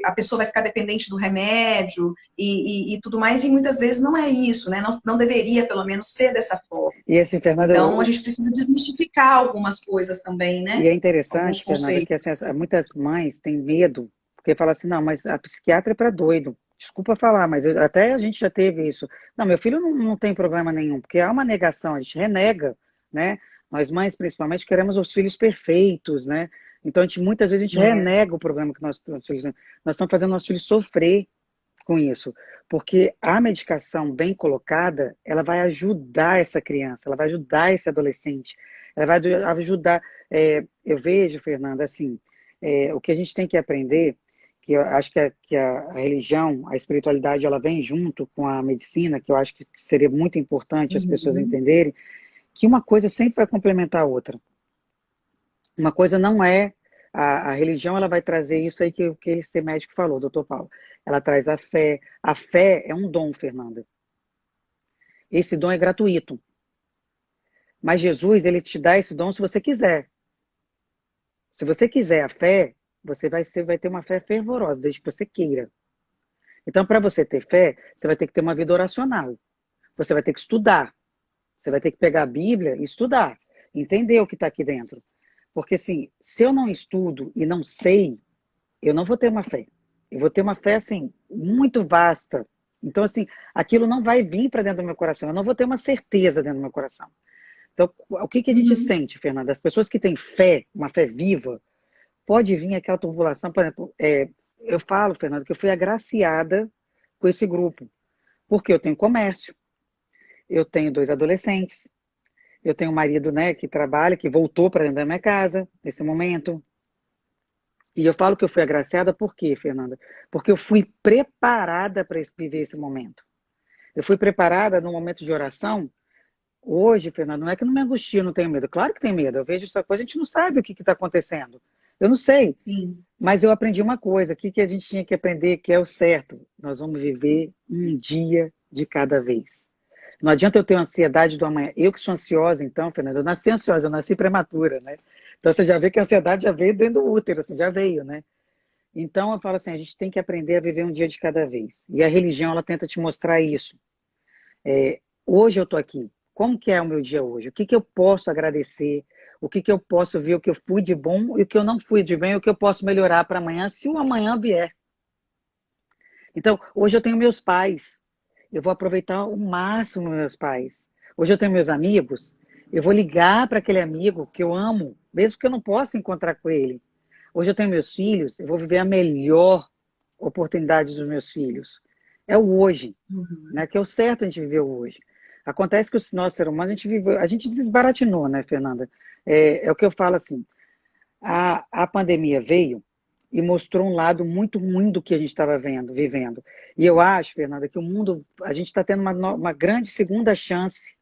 a pessoa vai ficar dependente do remédio e tudo mais, e muitas vezes não é isso, né, não deveria, pelo menos, ser dessa forma. E assim, Fernanda, Então, a gente precisa desmistificar algumas coisas também, e né? é Alguns interessante, Fernanda, que assim, conceitos. muitas mães têm medo, porque falam assim, não, mas a psiquiatra é para doido. Desculpa falar, mas até a gente já teve isso. Não, meu filho não tem problema nenhum, porque há uma negação, a gente renega, né? Nós mães, principalmente, queremos os filhos perfeitos, né? Então, muitas vezes a gente É. renega o problema que nossos filhos têm. Nós estamos fazendo nossos filhos sofrer com isso, porque a medicação bem colocada, ela vai ajudar essa criança, ela vai ajudar esse adolescente, ela vai ajudar. Eu vejo, Fernanda, assim, o que a gente tem que aprender, que eu acho que a religião, a espiritualidade, ela vem junto com a medicina, que eu acho que seria muito importante as pessoas Uhum. entenderem, que uma coisa sempre vai complementar a outra. Uma coisa não é a religião, ela vai trazer isso aí que esse médico falou, doutor Paulo. Ela traz a fé. A fé é um dom, Fernanda. Esse dom é gratuito. Mas Jesus, ele te dá esse dom se você quiser. Se você quiser a fé, vai ter uma fé fervorosa, desde que você queira. Então, para você ter fé, você vai ter que ter uma vida oracional. Você vai ter que estudar. Você vai ter que pegar a Bíblia e estudar. Entender o que está aqui dentro. Porque, assim, se eu não estudo e não sei, eu não vou ter uma fé. Eu vou ter uma fé, assim, muito vasta. Então, assim, aquilo não vai vir para dentro do meu coração. Eu não vou ter uma certeza dentro do meu coração. Então, o que que a gente Uhum. sente, Fernanda? As pessoas que têm fé, uma fé viva, pode vir aquela tubulação. Por exemplo, eu falo, Fernanda, que eu fui agraciada com esse grupo. Porque eu tenho comércio, eu tenho 2 adolescentes, eu tenho um marido, né, que trabalha, que voltou para dentro da minha casa nesse momento. E eu falo que eu fui agraciada por quê, Fernanda? Porque eu fui preparada para viver esse momento. Eu fui preparada no momento de oração. Hoje, Fernanda, não é que não me angustia, não tenho medo. Claro que tem medo. Eu vejo essa coisa, a gente não sabe o que está acontecendo. Eu não sei. Sim. Mas eu aprendi uma coisa, que a gente tinha que aprender, que é o certo. Nós vamos viver um dia de cada vez. Não adianta eu ter ansiedade do amanhã. Eu que sou ansiosa, então, Fernanda, eu nasci ansiosa, eu nasci prematura, né? Então você já vê que a ansiedade já veio dentro do útero, assim, já veio, né? Então eu falo assim, a gente tem que aprender a viver um dia de cada vez. E a religião, ela tenta te mostrar isso. Hoje eu estou aqui. Como que é o meu dia hoje? O que que eu posso agradecer? O que que eu posso ver? O que eu fui de bom e o que eu não fui de bem? O que eu posso melhorar para amanhã, se o amanhã vier? Então, hoje eu tenho meus pais. Eu vou aproveitar o máximo meus pais. Hoje eu tenho meus amigos. Eu vou ligar para aquele amigo que eu amo, mesmo que eu não possa encontrar com ele. Hoje eu tenho meus filhos. Eu vou viver a melhor oportunidade dos meus filhos. É o hoje, Uhum. né? Que é o certo a gente viver o hoje. Acontece que o nosso ser humano, a gente desbaratinou, né, Fernanda? É o que eu falo assim, a pandemia veio e mostrou um lado muito ruim do que a gente estava vivendo. E eu acho, Fernanda, que o mundo, a gente está tendo uma grande segunda chance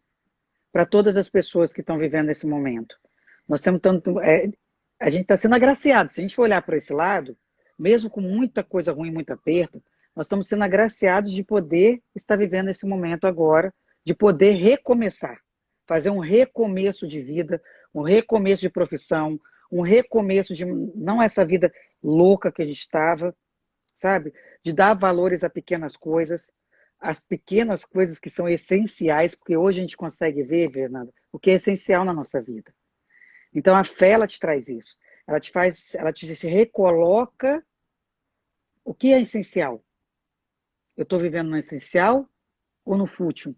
para todas as pessoas que estão vivendo esse momento. Nós temos tanto, a gente está sendo agraciado. Se a gente for olhar para esse lado, mesmo com muita coisa ruim, muito aperto, nós estamos sendo agraciados de poder estar vivendo esse momento agora, de poder recomeçar, fazer um recomeço de vida, um recomeço de profissão, um recomeço de não essa vida louca que a gente estava, sabe? De dar valores a pequenas coisas, as pequenas coisas que são essenciais, porque hoje a gente consegue ver, Fernanda, o que é essencial na nossa vida. Então, a fé, ela te traz isso. Ela te se recoloca o que é essencial. Eu estou vivendo no essencial ou no fútil?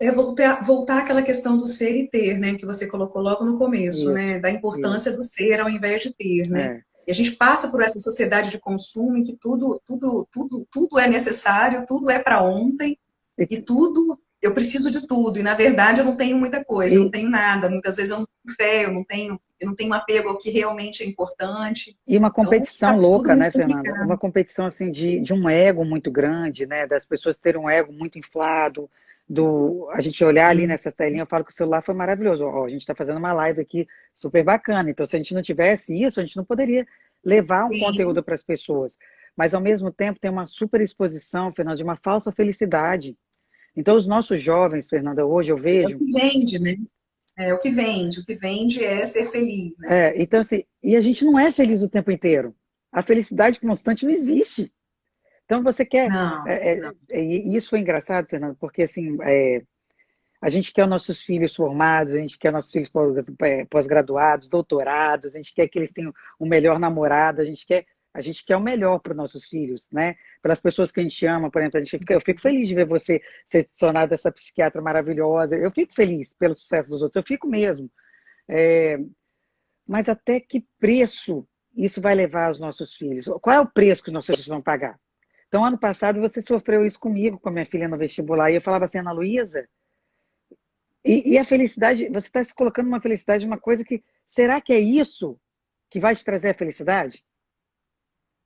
É voltar àquela questão do ser e ter, né, que você colocou logo no começo, Isso, né, da importância isso. do ser ao invés de ter, né? É. E a gente passa por essa sociedade de consumo em que tudo é necessário, tudo é para ontem E, e tudo eu preciso de tudo e na verdade eu não tenho muita coisa, eu não e, tenho nada. Muitas vezes eu não tenho fé, eu não tenho apego ao que realmente é importante. e uma Então competição fica tudo louca, muito né, Fernanda? complicado. Uma competição assim de um ego muito grande, né? Das pessoas terem um ego muito inflado, a gente olhar ali Sim, nessa telinha, eu falo que o celular foi maravilhoso. Ó, a gente está fazendo uma live aqui super bacana. Então, se a gente não tivesse isso, a gente não poderia levar um sim, conteúdo para as pessoas. Mas, ao mesmo tempo, tem uma super exposição, Fernanda, de uma falsa felicidade. Então, os nossos jovens, Fernanda, hoje eu é o vejo. que vende, né? É o que vende é ser feliz, né? Então, assim, e a gente não é feliz o tempo inteiro. A felicidade constante não existe. Então, você quer. Não, não. E isso foi engraçado, Fernando, porque assim, a gente quer os nossos filhos formados, a gente quer nossos filhos pós-graduados, doutorados, a gente quer que eles tenham o melhor namorado, a gente quer o melhor para os nossos filhos, né? Para as pessoas que a gente ama, por exemplo, eu fico feliz de ver você ser adicionado a essa psiquiatra maravilhosa, eu fico feliz pelo sucesso dos outros, eu fico mesmo. É, mas até que preço isso vai levar aos nossos filhos? Qual é o preço que os nossos filhos vão pagar? Então, ano passado, você sofreu isso comigo, com a minha filha no vestibular, e eu falava assim, Ana Luísa, e a felicidade, você está se colocando uma felicidade, uma coisa que, será que é isso que vai te trazer a felicidade?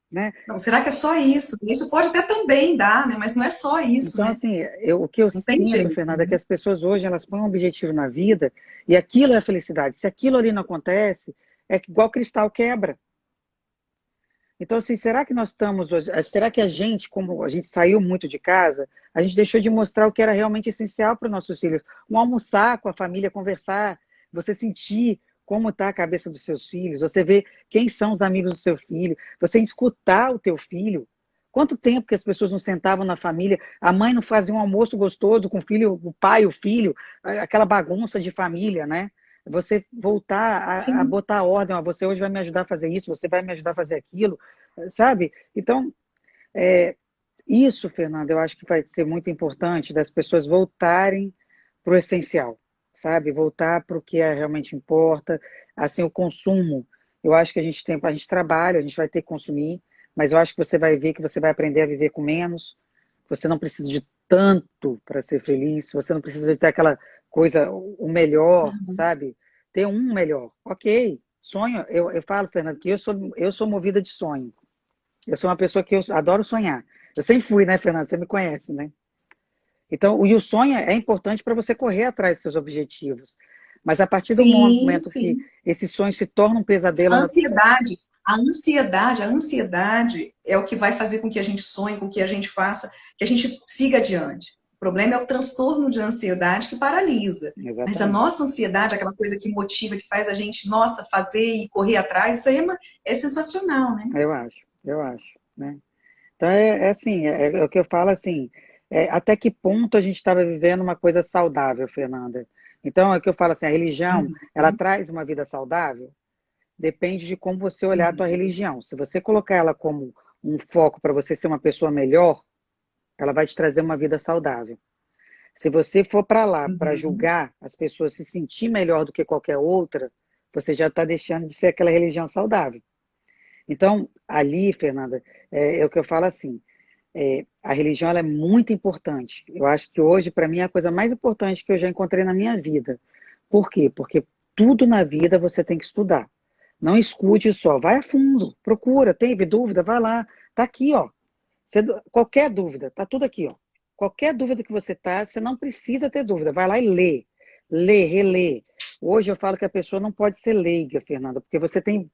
Né? Não, será que é só isso? Isso pode até também dar, né? Mas não é só isso, Então, né? assim, o que eu Não tem sinto, jeito, Fernanda, é que né? as pessoas hoje, elas põem um objetivo na vida, e aquilo é a felicidade. Se aquilo ali não acontece, é que igual cristal quebra. Então, assim, será que nós estamos hoje, será que a gente, como a gente saiu muito de casa, a gente deixou de mostrar o que era realmente essencial para os nossos filhos? Um almoçar com a família, conversar, você sentir como está a cabeça dos seus filhos, você ver quem são os amigos do seu filho, você escutar o teu filho. Quanto tempo que as pessoas não sentavam na família, a mãe não fazia um almoço gostoso com o filho, o pai, o filho, aquela bagunça de família, né? Você voltar a Sim, botar ordem, ó, você hoje vai me ajudar a fazer isso, você vai me ajudar a fazer aquilo, sabe? Então, é, isso, Fernanda, eu acho que vai ser muito importante das pessoas voltarem para o essencial, sabe? Voltar para o que realmente importa, assim, o consumo. Eu acho que a gente trabalha, a gente vai ter que consumir, mas eu acho que você vai ver que você vai aprender a viver com menos, você não precisa de tanto para ser feliz, você não precisa de ter aquela coisa, o melhor, sabe? Ter um melhor. Ok, sonho, eu falo, Fernando, que eu sou movida de sonho. Eu sou uma pessoa que eu adoro sonhar. Eu sempre fui, né, Fernando? Você me conhece, né? Então, e o sonho é importante para você correr atrás dos seus objetivos. Mas a partir do sim, momento que sim. esse sonho se torna um pesadelo, A ansiedade, a ansiedade é o que vai fazer com que a gente sonhe, com que a gente faça, que a gente siga adiante. O problema é o transtorno de ansiedade que paralisa. Mas a exatamente, nossa ansiedade, aquela coisa que motiva, que faz a gente, nossa, fazer e correr atrás, isso aí é sensacional, né? eu acho, né? Então é assim, é o que eu falo assim, até que ponto a gente estava vivendo uma coisa saudável, Fernanda? Então é o que eu falo assim, a religião, Uhum, ela traz uma vida saudável? Depende de como você olhar a tua uhum, religião. Se você colocar ela como um foco para você ser uma pessoa melhor, ela vai te trazer uma vida saudável. Se você for para lá para uhum. julgar as pessoas se sentir melhor do que qualquer outra, você já está deixando de ser aquela religião saudável. Então, ali, Fernanda, é o que eu falo assim, a religião ela é muito importante. Eu acho que hoje, para mim, é a coisa mais importante que eu já encontrei na minha vida. Por quê? Porque tudo na vida você tem que estudar. Não escute só, vai a fundo, procura, teve dúvida, vai lá. Tá aqui, ó. Qualquer dúvida, tá tudo aqui, ó. Qualquer dúvida que você tá, você não precisa ter dúvida, vai lá e lê. Lê, relê. Hoje eu falo que a pessoa não pode ser leiga, Fernanda, porque você tem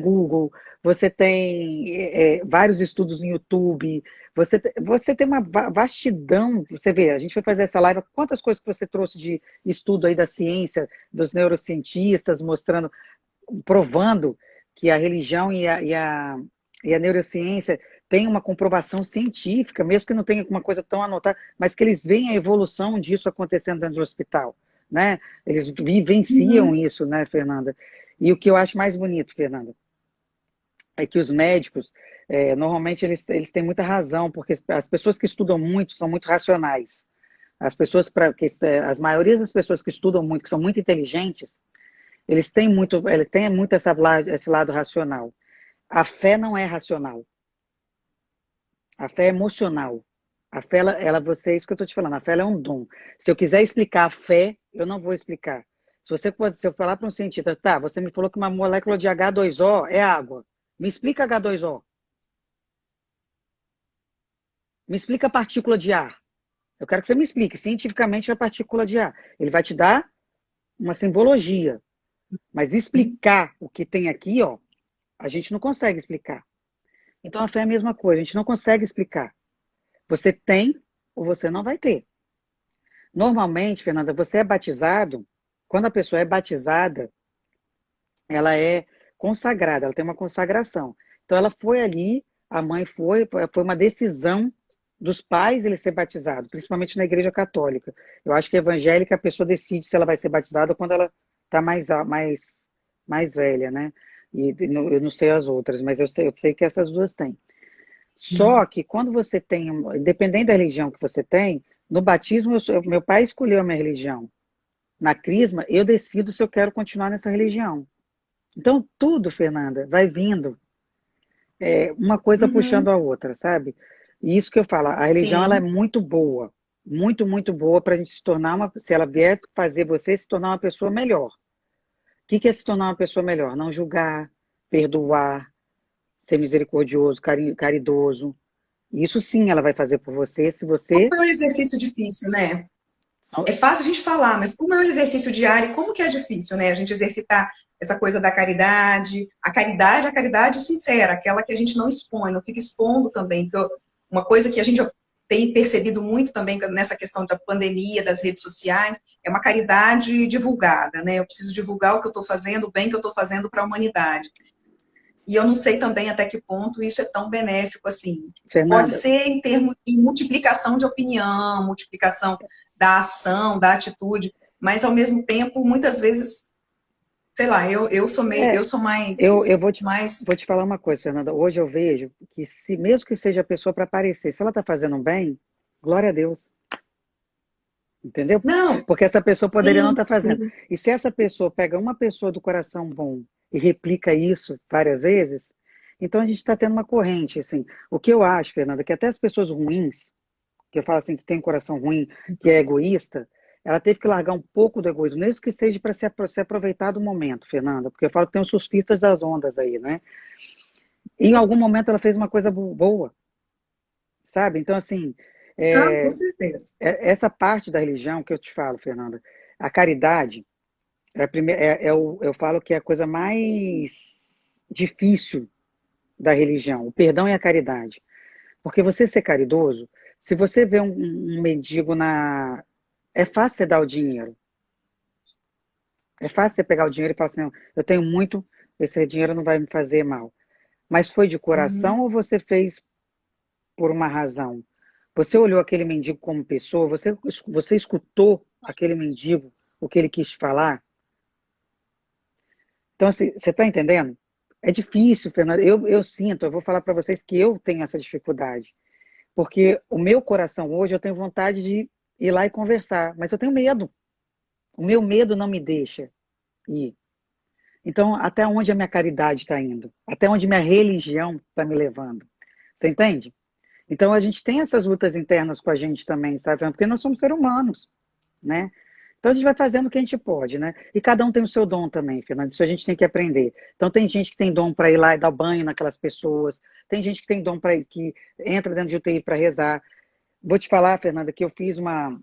Google, você tem vários estudos no YouTube, você tem uma vastidão. Você vê, a gente foi fazer essa live, quantas coisas que você trouxe de estudo aí da ciência, dos neurocientistas, mostrando, provando que a religião e a neurociência têm uma comprovação científica, mesmo que não tenha uma coisa tão anotada, mas que eles veem a evolução disso acontecendo dentro do hospital. né? Eles vivenciam isso, né, Fernanda? E o que eu acho mais bonito, Fernanda, é que os médicos, normalmente, eles têm muita razão, porque as pessoas que estudam muito são muito racionais. As pessoas, as maiorias das pessoas que estudam muito, que são muito inteligentes, eles têm muito esse lado racional. A fé não é racional. A fé é emocional. A fé, você, é isso que eu estou te falando, a fé é um dom. Se eu quiser explicar a fé, eu não vou explicar. Se eu falar para um cientista, tá, você me falou que uma molécula de H2O é água. Me explica H2O. Me explica a partícula de ar. Eu quero que você me explique cientificamente a partícula de ar. Ele vai te dar uma simbologia. Mas explicar o que tem aqui, ó, a gente não consegue explicar. Então a fé é a mesma coisa, a gente não consegue explicar. Você tem ou você não vai ter. Normalmente, Fernanda, você é batizado, quando a pessoa é batizada, ela é consagrada, ela tem uma consagração. Então ela foi ali, a mãe foi uma decisão dos pais ele ser batizado, principalmente na igreja católica. Eu acho que a evangélica a pessoa decide se ela vai ser batizada quando ela está mais velha, né? E eu não sei as outras, mas eu sei que essas duas têm. Só que quando você tem, independente da religião que você tem, no batismo, meu pai escolheu a minha religião. Na crisma, eu decido se eu quero continuar nessa religião. Então, tudo, Fernanda, vai vindo, uma coisa puxando Uhum. a outra, sabe? E isso que eu falo, a religião ela é Sim. muito boa, muito, muito boa para a gente se tornar se ela vier fazer você se tornar uma pessoa melhor. O que é se tornar uma pessoa melhor? Não julgar, perdoar, ser misericordioso, caridoso. Isso sim ela vai fazer por você, se Como você... é um exercício difícil, né? É fácil a gente falar, mas como é um exercício diário, como que é difícil, né? A gente exercitar essa coisa da caridade, a caridade sincera, aquela que a gente não expõe, não fica expondo também, porque uma coisa que a gente tem percebido muito também nessa questão da pandemia, das redes sociais, é uma caridade divulgada, né? Eu preciso divulgar o que eu estou fazendo, o bem que eu estou fazendo para a humanidade. E eu não sei também até que ponto isso é tão benéfico assim. Pode Fernanda, ser em termos de multiplicação de opinião, multiplicação da ação, da atitude, mas ao mesmo tempo, muitas vezes, sei lá, é, eu sou eu mais, vou te falar uma coisa, Fernanda. Hoje eu vejo que, se mesmo que seja a pessoa para aparecer, se ela está fazendo um bem, glória a Deus, entendeu? não, Porque essa pessoa poderia não sim, estar fazendo. sim, E se essa pessoa pega uma pessoa do coração bom e replica isso várias vezes, então a gente está tendo uma corrente, assim. O que eu acho, Fernanda, que até as pessoas ruins, que eu falo assim, que tem um coração ruim, que é egoísta, ela teve que largar um pouco do egoísmo, mesmo que seja para se aproveitar do momento, Fernanda, porque eu falo que tem os surfistas das ondas aí, né? E em algum momento ela fez uma coisa boa, sabe? Então, assim, ah, com é, certeza. essa parte da religião que eu te falo, Fernanda, a caridade, eu falo que é a coisa mais difícil da religião, o perdão e a caridade. Porque você ser caridoso, se você vê um mendigo na... É fácil você dar o dinheiro. É fácil você pegar o dinheiro e falar assim, eu tenho muito, esse dinheiro não vai me fazer mal. Mas foi de Uhum. coração ou você fez por uma razão? Você olhou aquele mendigo como pessoa? Você escutou aquele mendigo, o que ele quis falar? Então, assim, você está entendendo? É difícil, Fernanda. Eu sinto, eu vou falar para vocês que eu tenho essa dificuldade. Porque o meu coração hoje, eu tenho vontade de ir lá e conversar, mas eu tenho medo. O meu medo não me deixa ir. Então, até onde a minha caridade está indo? Até onde minha religião está me levando? Você entende? Então, a gente tem essas lutas internas com a gente também, sabe? Porque nós somos seres humanos, né? Então, a gente vai fazendo o que a gente pode, né? E cada um tem o seu dom também, Fernando. Isso a gente tem que aprender. Então, tem gente que tem dom para ir lá e dar banho naquelas pessoas. Tem gente que tem dom para que entra dentro de UTI para rezar. Vou te falar, Fernanda, que eu fiz uma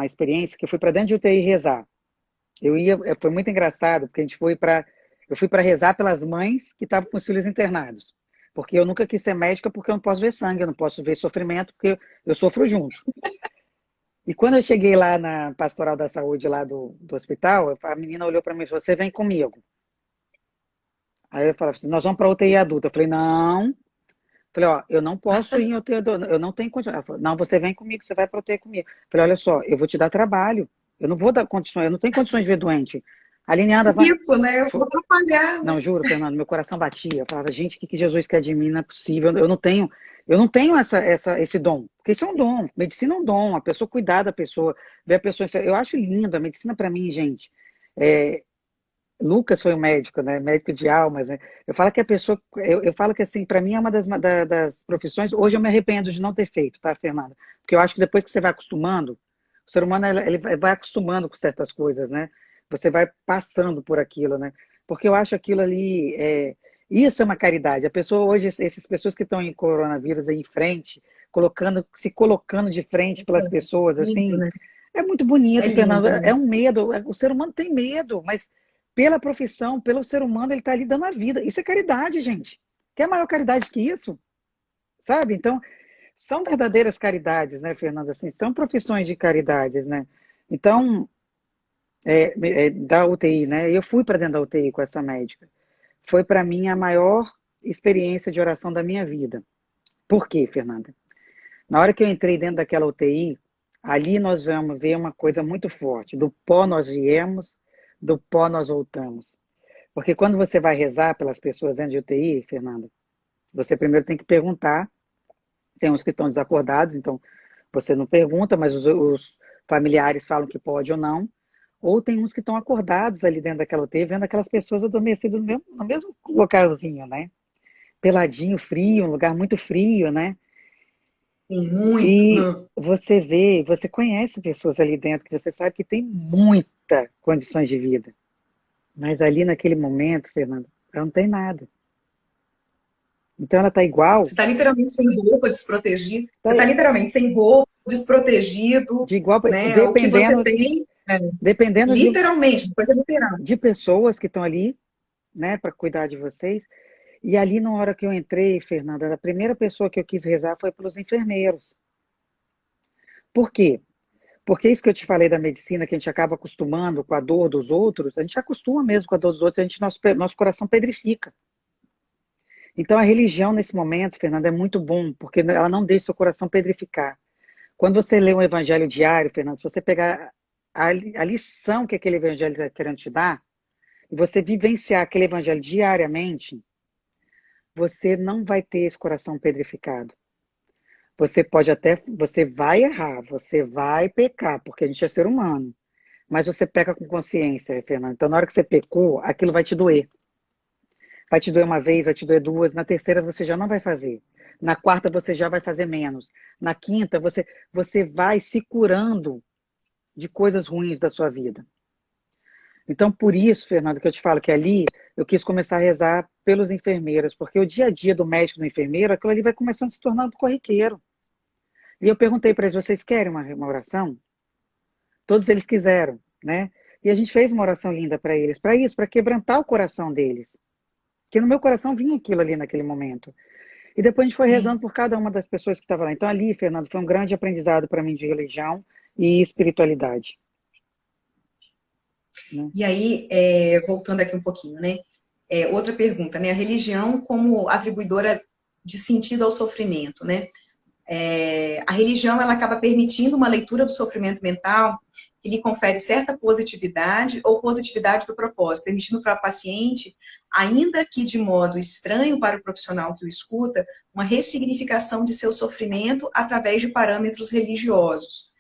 experiência que eu fui para dentro de UTI rezar. Foi muito engraçado, porque eu fui para rezar pelas mães que estavam com os filhos internados. Porque eu nunca quis ser médica, porque eu não posso ver sangue, eu não posso ver sofrimento, porque eu sofro junto. E quando eu cheguei lá na pastoral da saúde lá do hospital, a menina olhou para mim e falou, você vem comigo. Aí eu falava assim, nós vamos para UTI adulta. Eu falei, não. Falei, ó, eu não posso ir em UTI adulta, eu não tenho condição. Ela falou, não, você vem comigo, você vai para UTI comigo. Eu falei, olha só, eu vou te dar trabalho. Eu não vou dar condições, eu não tenho condições de ver doente. Aline, anda, vai. Rico, né? Eu vou atrapalhar, né? Não, juro, Fernando, meu coração batia. Eu falava, gente, o que Jesus quer de mim? Não é possível. Eu não tenho esse dom. Porque isso é um dom. Medicina é um dom. A pessoa cuidar da pessoa, ver a pessoa. Eu acho lindo. A medicina, para mim, gente. Lucas foi um médico, né? Médico de almas, né? Eu falo que a pessoa. Eu falo que, assim, para mim é uma das profissões. Hoje eu me arrependo de não ter feito, tá, Fernanda? Porque eu acho que depois que você vai acostumando, o ser humano ele vai acostumando com certas coisas, né? Você vai passando por aquilo, né? Porque eu acho aquilo ali. Isso é uma caridade. A pessoa hoje, essas pessoas que estão em coronavírus aí em frente, se colocando de frente pelas pessoas, Lindo, assim, né? é muito É bonito, Fernando. lindo, É né? um medo. O ser humano tem medo, mas pela profissão, pelo ser humano, ele está ali dando a vida. Isso é caridade, gente. Quer maior caridade que isso? Sabe? Então, são verdadeiras caridades, né, Fernanda? Assim, são profissões de caridades, né? Então, da UTI, né? Eu fui para dentro da UTI com essa médica. Foi para mim a maior experiência de oração da minha vida. Por quê, Fernanda? Na hora que eu entrei dentro daquela UTI, ali nós vamos ver uma coisa muito forte. Do pó nós viemos, do pó nós voltamos. Porque quando você vai rezar pelas pessoas dentro de UTI, Fernanda, você primeiro tem que perguntar. Tem uns que estão desacordados, então você não pergunta, mas os familiares falam que pode ou não. Ou tem uns que estão acordados ali dentro daquela UTI, vendo aquelas pessoas adormecidas no mesmo localzinho, né? Peladinho, frio, um lugar muito frio, né? Tem muito. E você conhece pessoas ali dentro que você sabe que tem muita condições de vida. Mas ali naquele momento, Fernanda, ela não tem nada. Então ela está igual, Você está literalmente sem roupa, desprotegido. tá Você está literalmente sem roupa, desprotegido, de igual, né? O que você dependendo, tem, dependendo literalmente, coisa literal. de pessoas que estão ali, né, para cuidar de vocês. E ali, na hora que eu entrei, Fernanda, a primeira pessoa que eu quis rezar foi pelos enfermeiros. Por quê? Porque isso que eu te falei da medicina, que a gente acaba acostumando com a dor dos outros, a gente acostuma mesmo com a dor dos outros, nosso coração pedrifica. Então, a religião, nesse momento, Fernanda, é muito bom, porque ela não deixa seu coração pedrificar. Quando você lê um evangelho diário, Fernanda, se você pegar a lição que aquele evangelho está querendo te dar, e você vivenciar aquele evangelho diariamente, você não vai ter esse coração pedrificado. Você vai errar, você vai pecar, porque a gente é ser humano. Mas você peca com consciência, Fernanda. Então, na hora que você pecou, aquilo vai te doer. Vai te doer uma vez, vai te doer duas. Na terceira, você já não vai fazer. Na quarta, você já vai fazer menos. Na quinta, você vai se curando de coisas ruins da sua vida. Então, por isso, Fernanda, que eu te falo que ali eu quis começar a rezar pelos enfermeiros, porque o dia a dia do médico e do enfermeiro, aquilo ali vai começando a se tornar corriqueiro. E eu perguntei para eles, vocês querem uma oração? Todos eles quiseram, né? E a gente fez uma oração linda para eles, para isso, para quebrantar o coração deles. Que no meu coração vinha aquilo ali naquele momento. E depois a gente foi Sim. rezando por cada uma das pessoas que estavam lá. Então ali, Fernando, foi um grande aprendizado para mim de religião e espiritualidade. Né? E aí, voltando aqui um pouquinho, né? Outra pergunta, né? A religião como atribuidora de sentido ao sofrimento, né? A religião ela acaba permitindo uma leitura do sofrimento mental que lhe confere certa positividade ou positividade do propósito, permitindo para o paciente, ainda que de modo estranho para o profissional que o escuta, uma ressignificação de seu sofrimento através de parâmetros religiosos.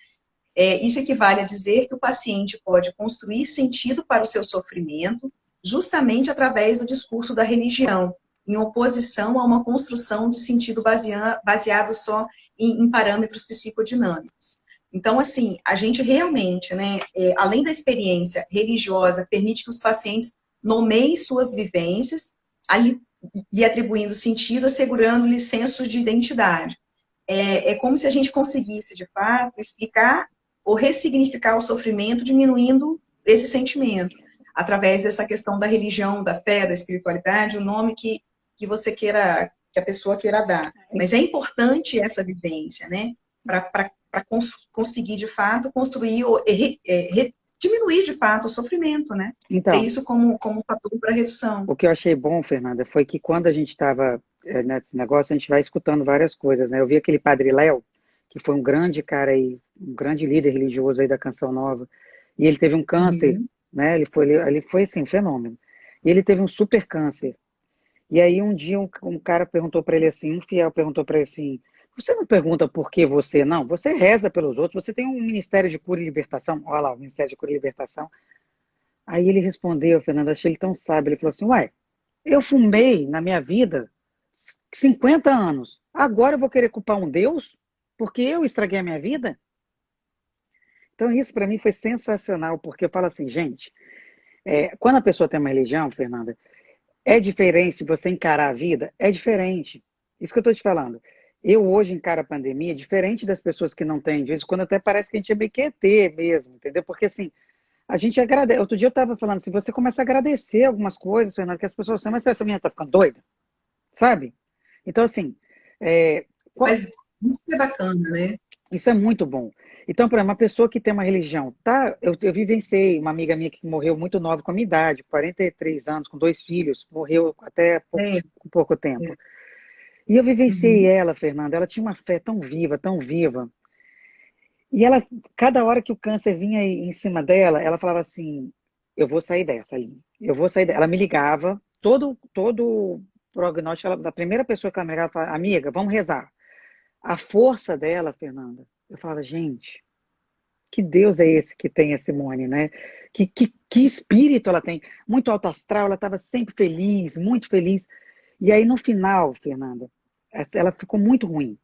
Isso equivale a dizer que o paciente pode construir sentido para o seu sofrimento justamente através do discurso da religião, em oposição a uma construção de sentido baseado só em parâmetros psicodinâmicos. Então, assim, a gente realmente, né, além da experiência religiosa, permite que os pacientes nomeiem suas vivências, lhe atribuindo sentido, assegurando-lhe senso de identidade. É como se a gente conseguisse, de fato, explicar ou ressignificar o sofrimento, diminuindo esse sentimento, através dessa questão da religião, da fé, da espiritualidade, o nome que você queira, que a pessoa queira dar. Mas é importante essa vivência, né? Para conseguir, de fato, construir, diminuir, de fato, o sofrimento, né? Ter Então, isso como fator para redução. o que eu achei bom, Fernanda, foi que quando a gente estava nesse negócio, a gente vai escutando várias coisas, né? Eu vi aquele Padre Léo, que foi um grande cara aí, um grande líder religioso aí da Canção Nova, E ele teve um câncer, Uhum. né? Ele foi assim, um fenômeno. E ele teve um super câncer. E aí um dia um cara perguntou para ele assim, um fiel perguntou para ele assim, você não pergunta por que você não? Você reza pelos outros, você tem um ministério de cura e libertação. Olha lá, o ministério de cura e libertação. Aí ele respondeu, Fernando, achei ele tão sábio, ele falou assim, uai, eu fumei na minha vida 50 anos. Agora eu vou querer culpar um Deus porque eu estraguei a minha vida? Então isso para mim foi sensacional, porque eu falo assim, gente, quando a pessoa tem uma religião, Fernanda, é diferente você encarar a vida? É diferente. Isso que eu estou te falando. Eu hoje encaro a pandemia diferente das pessoas que não têm. De vez em quando até parece que a gente é meio que ET mesmo, entendeu? Porque assim, a gente agradece. Outro dia eu estava falando assim, você começa a agradecer algumas coisas, Fernando, que as pessoas falam, mas essa menina está ficando doida, sabe? Então, assim, é, qual- Mas isso que é bacana, né? isso é muito bom. Então, para uma pessoa que tem uma religião, tá? Eu vivenciei uma amiga minha que morreu muito nova com a minha idade, 43 anos, com 2 filhos, morreu até É, pouco é. tempo. E eu vivenciei Uhum. ela, Fernanda, ela tinha uma fé tão viva, tão viva. E ela, cada hora que o câncer vinha em cima dela, ela falava assim: eu vou sair dessa, Aline. Eu vou sair dessa. Ela me ligava, todo prognóstico, da primeira pessoa que ela me ligava, ela falava, amiga, vamos rezar. A força dela, Fernanda, eu falava, gente, que Deus é esse que tem a Simone, né? Que espírito ela tem. Muito alto astral, ela estava sempre feliz, muito feliz. E aí, no final, Fernanda, ela ficou muito ruim.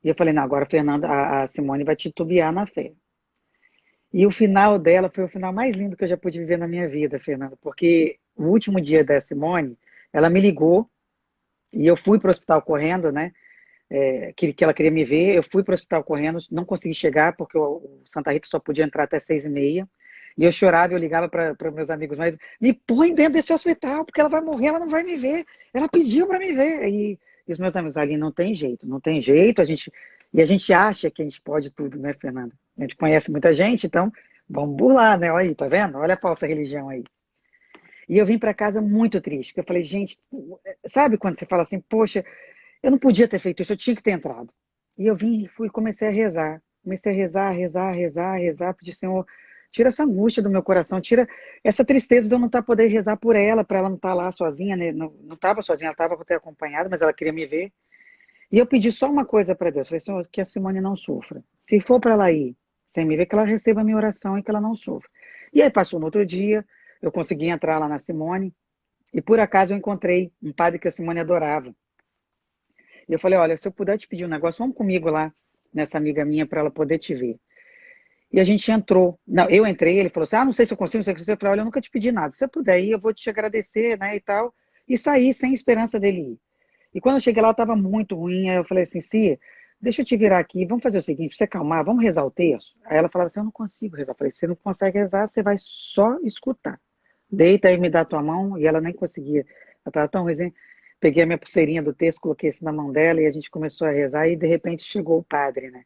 E eu falei, não, agora a Fernanda, a Simone vai titubear na fé. E o final dela foi o final mais lindo que eu já pude viver na minha vida, Fernanda, porque o último dia da Simone, ela me ligou e eu fui para o hospital correndo, né? Que ela queria me ver, eu fui para o hospital correndo, não consegui chegar porque o Santa Rita só podia entrar até 6h30. E eu chorava, eu ligava para meus amigos, mas me põe dentro desse hospital, porque ela vai morrer, ela não vai me ver. Ela pediu para me ver. E os meus amigos ali, não tem jeito, não tem jeito. E a gente acha que a gente pode tudo, né, Fernanda? A gente conhece muita gente, então vamos burlar, né? Olha aí, tá vendo? Olha a falsa religião aí. E eu vim para casa muito triste, porque eu falei, gente, sabe quando você fala assim, poxa, eu não podia ter feito isso, eu tinha que ter entrado. E eu vim, fui, comecei a rezar. Comecei a rezar, rezar, rezar, rezar, pedir, Senhor, tira essa angústia do meu coração, tira essa tristeza de eu não estar podendo rezar por ela, para ela não estar lá sozinha, né? Não estava sozinha, ela estava até acompanhada, mas ela queria me ver. E eu pedi só uma coisa para Deus, falei, Senhor, que a Simone não sofra. Se for para ela ir sem me ver, que ela receba a minha oração e que ela não sofra. E aí passou no outro dia, eu consegui entrar lá na Simone, e por acaso eu encontrei um padre que a Simone adorava. E eu falei, olha, se eu puder te pedir um negócio, vamos comigo lá, nessa amiga minha, para ela poder te ver. E a gente entrou. Não, eu entrei, ele falou assim, não sei se eu consigo, não sei se eu falei, olha, eu nunca te pedi nada. Se eu puder ir, eu vou te agradecer, né, e tal. E saí sem esperança dele ir. E quando eu cheguei lá, eu estava muito ruim. Aí eu falei assim, Cia, deixa eu te virar aqui, vamos fazer o seguinte, pra você acalmar, vamos rezar o terço? Aí ela falava assim, eu não consigo rezar. Eu falei, você não consegue rezar, você vai só escutar. Deita aí, me dá a tua mão. E ela nem conseguia. Ela estava tão resenha. Peguei a minha pulseirinha do texto, coloquei assim na mão dela e a gente começou a rezar. E de repente chegou o padre, né?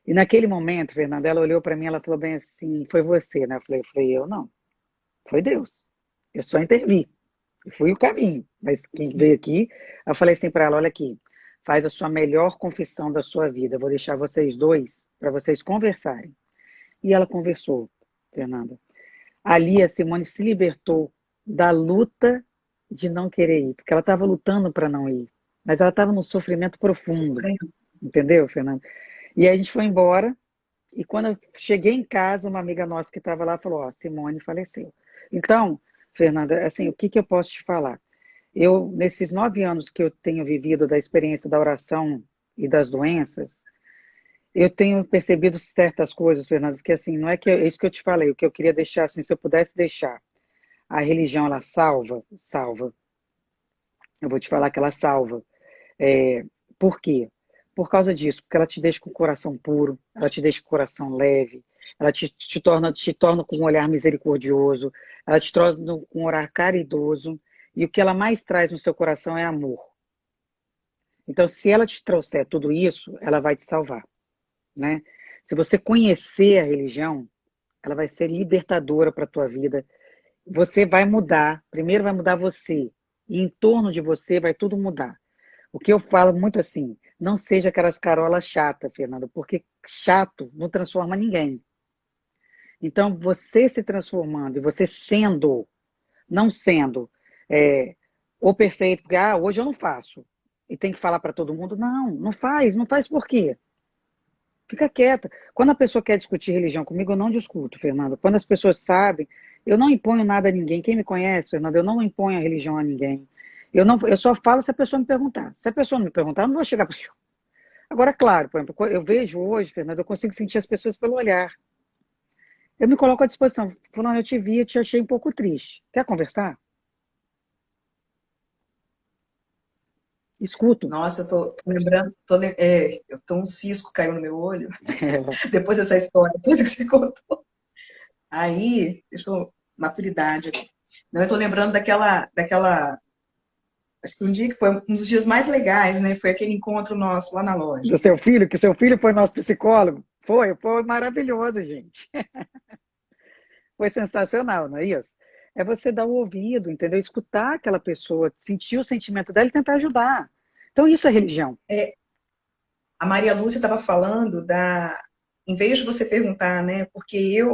E naquele momento, Fernanda, ela olhou para mim, ela falou bem assim, foi você, né? Eu falei, eu não, foi Deus. Eu só intervi. E fui o caminho. Mas quem veio aqui, eu falei assim para ela, olha aqui, faz a sua melhor confissão da sua vida. Eu vou deixar vocês dois para vocês conversarem. E ela conversou, Fernanda. Ali a Simone se libertou da luta de não querer ir, porque ela estava lutando para não ir, mas ela estava num sofrimento profundo, Sofrendo. entendeu, Fernanda? E aí a gente foi embora, e quando eu cheguei em casa, uma amiga nossa que estava lá falou, ó, Simone faleceu. Então, Fernanda, assim, o que que eu posso te falar? Eu, nesses 9 anos que eu tenho vivido da experiência da oração e das doenças, eu tenho percebido certas coisas, Fernanda, que assim, não é que é isso que eu te falei, o que eu queria deixar, assim, se eu pudesse deixar. A religião, ela salva? Salva. Eu vou te falar que ela salva. É, por quê? Por causa disso, porque ela te deixa com o coração puro, ela te deixa com o coração leve, ela te torna com um olhar misericordioso, ela te torna com um olhar caridoso, e o que ela mais traz no seu coração é amor. Então, se ela te trouxer tudo isso, ela vai te salvar, né? Se você conhecer a religião, ela vai ser libertadora para a tua vida. Você vai mudar. Primeiro vai mudar você. E em torno de você vai tudo mudar. O que eu falo muito assim, não seja aquelas carolas chatas, Fernanda, porque chato não transforma ninguém. Então, você se transformando e você sendo, não sendo o perfeito, porque hoje eu não faço. E tem que falar para todo mundo, não, não faz por quê? Fica quieta. Quando a pessoa quer discutir religião comigo, eu não discuto, Fernanda. Quando as pessoas sabem, eu não imponho nada a ninguém. Quem me conhece, Fernanda, eu não imponho a religião a ninguém. Eu só falo se a pessoa me perguntar. Se a pessoa não me perguntar, eu não vou chegar para. Agora, claro, por exemplo, eu vejo hoje, Fernanda, eu consigo sentir as pessoas pelo olhar. Eu me coloco à disposição. Falando, eu te vi, eu te achei um pouco triste. Quer conversar? Escuto. Nossa, eu tô lembrando, eu tô um cisco caiu no meu olho, depois dessa história toda que você contou. Aí, maturidade aqui. Não, eu tô lembrando acho que um dia que foi um dos dias mais legais, né? Foi aquele encontro nosso lá na loja. Do seu filho, que seu filho foi nosso psicólogo. Foi maravilhoso, gente. Foi sensacional, não é isso? É você dar o ouvido, entendeu? Escutar aquela pessoa, sentir o sentimento dela e tentar ajudar. Então, isso é religião. A Maria Lúcia estava falando em vez de você perguntar, né,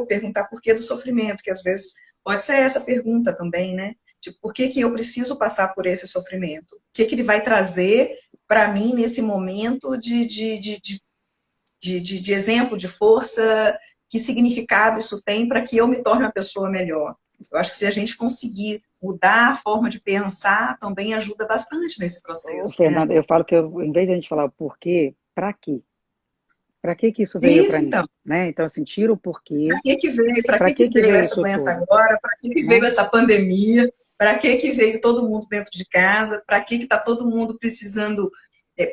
perguntar por que do sofrimento, que às vezes pode ser essa pergunta também, né? Tipo, por que que eu preciso passar por esse sofrimento? O que que ele vai trazer para mim nesse momento de exemplo, de força? Que significado isso tem para que eu me torne uma pessoa melhor? Eu acho que se a gente conseguir mudar a forma de pensar, também ajuda bastante nesse Ô, processo, né? Fernanda, eu falo que em vez de a gente falar o porquê, para quê? Para que isso veio para Isso, mim? então. Né? Então, assim, tira o porquê. Para que que veio? Para Para que que que veio veio essa isso doença tudo? agora? Para que que veio Né? essa pandemia? Para que que veio todo mundo dentro de casa? Para que que está todo mundo precisando?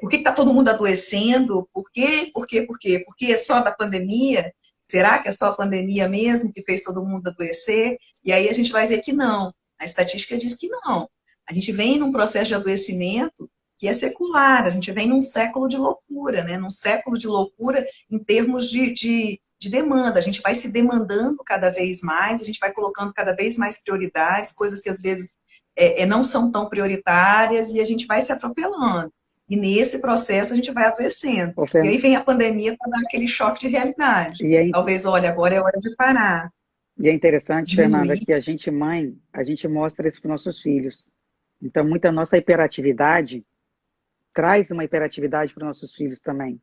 Por que está todo mundo adoecendo? Por quê? Por quê? Por quê? Porque é só da pandemia? Será que é só a pandemia mesmo que fez todo mundo adoecer? E aí a gente vai ver que não. A estatística diz que não. A gente vem num processo de adoecimento que é secular. A gente vem num século de loucura, né? Num século de loucura em termos de demanda. A gente vai se demandando cada vez mais, a gente vai colocando cada vez mais prioridades, coisas que às vezes não são tão prioritárias, e a gente vai se atropelando. E nesse processo a gente vai adoecendo. Ô, E aí vem a pandemia para dar aquele choque de realidade. E é, Talvez, olha, agora é hora de parar, e é interessante, Fernanda, diminuir. que a gente, mãe, a gente mostra isso para os nossos filhos. Então, muita nossa hiperatividade traz uma hiperatividade para os nossos filhos também.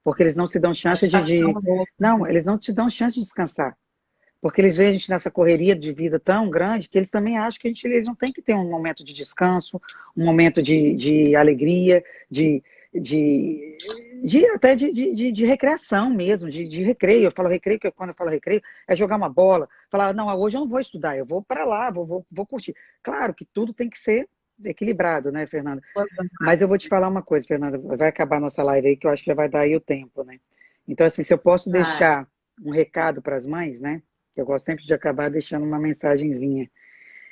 Porque eles não se dão chance Agitação louca. Não, eles não te dão chance de descansar. Porque eles veem a gente nessa correria de vida tão grande que eles também acham que eles não têm que ter um momento de descanso, um momento de alegria, de, de recreação mesmo, de recreio. Eu falo recreio, que quando eu falo recreio, é jogar uma bola, falar, não, hoje eu não vou estudar, eu vou para lá, vou curtir. Claro que tudo tem que ser equilibrado, né, Fernanda? Mas eu vou te falar uma coisa, Fernanda, vai acabar a nossa live aí, que eu acho que já vai dar aí o tempo, né? Então, assim, se eu posso Vai. deixar um recado para as mães, né? Que eu gosto sempre de acabar deixando uma mensagenzinha,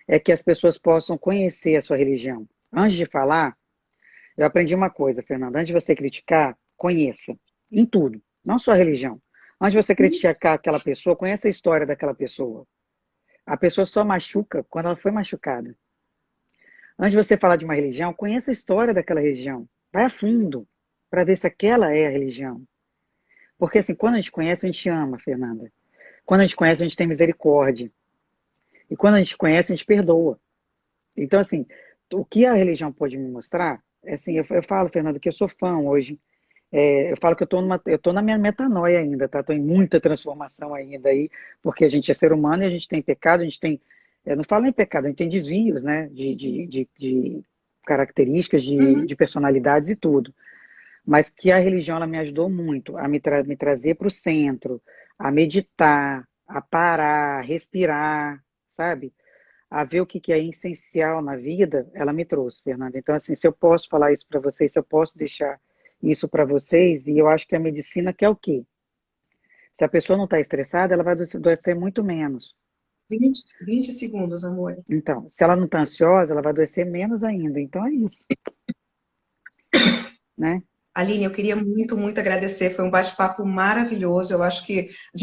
é que as pessoas possam conhecer a sua religião. Antes de falar, eu aprendi uma coisa, Fernanda, antes de você criticar, conheça, em tudo, não só a religião. Antes de você criticar aquela pessoa, conheça a história daquela pessoa. A pessoa só machuca quando ela foi machucada. Antes de você falar de uma religião, conheça a história daquela religião. Vai a fundo, para ver se aquela é a religião. Porque assim, quando a gente conhece, a gente ama, Fernanda. Quando a gente conhece, a gente tem misericórdia. E quando a gente conhece, a gente perdoa. Então, assim, o que a religião pode me mostrar, é assim, eu falo, Fernando, que eu sou fã hoje. Eu falo que eu tô na minha metanoia ainda, tá? Estou em muita transformação ainda aí, porque a gente é ser humano e a gente tem pecado, a gente tem, eu não falo em pecado, a gente tem desvios, né? De características, Uhum. de personalidades e tudo. Mas que a religião ela me ajudou muito a me trazer para o centro, a meditar, a parar, a respirar, sabe? A ver o que é essencial na vida, ela me trouxe, Fernanda. Então, assim, se eu posso falar isso para vocês, se eu posso deixar isso para vocês, e eu acho que a medicina quer o quê? Se a pessoa não está estressada, ela vai adoecer muito menos. 20 segundos, amor. Então, se ela não está ansiosa, ela vai adoecer menos ainda. Então é isso, né? Aline, eu queria muito, muito agradecer. Foi um bate-papo maravilhoso. Eu acho que a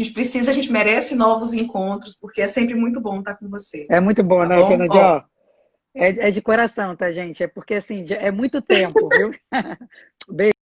gente merece novos encontros, porque é sempre muito bom estar com você. É muito bom, Tá né, bom? Fernandinho? Ó, Ó, é de coração, tá, gente? É porque, assim, é muito tempo, viu? Beijo.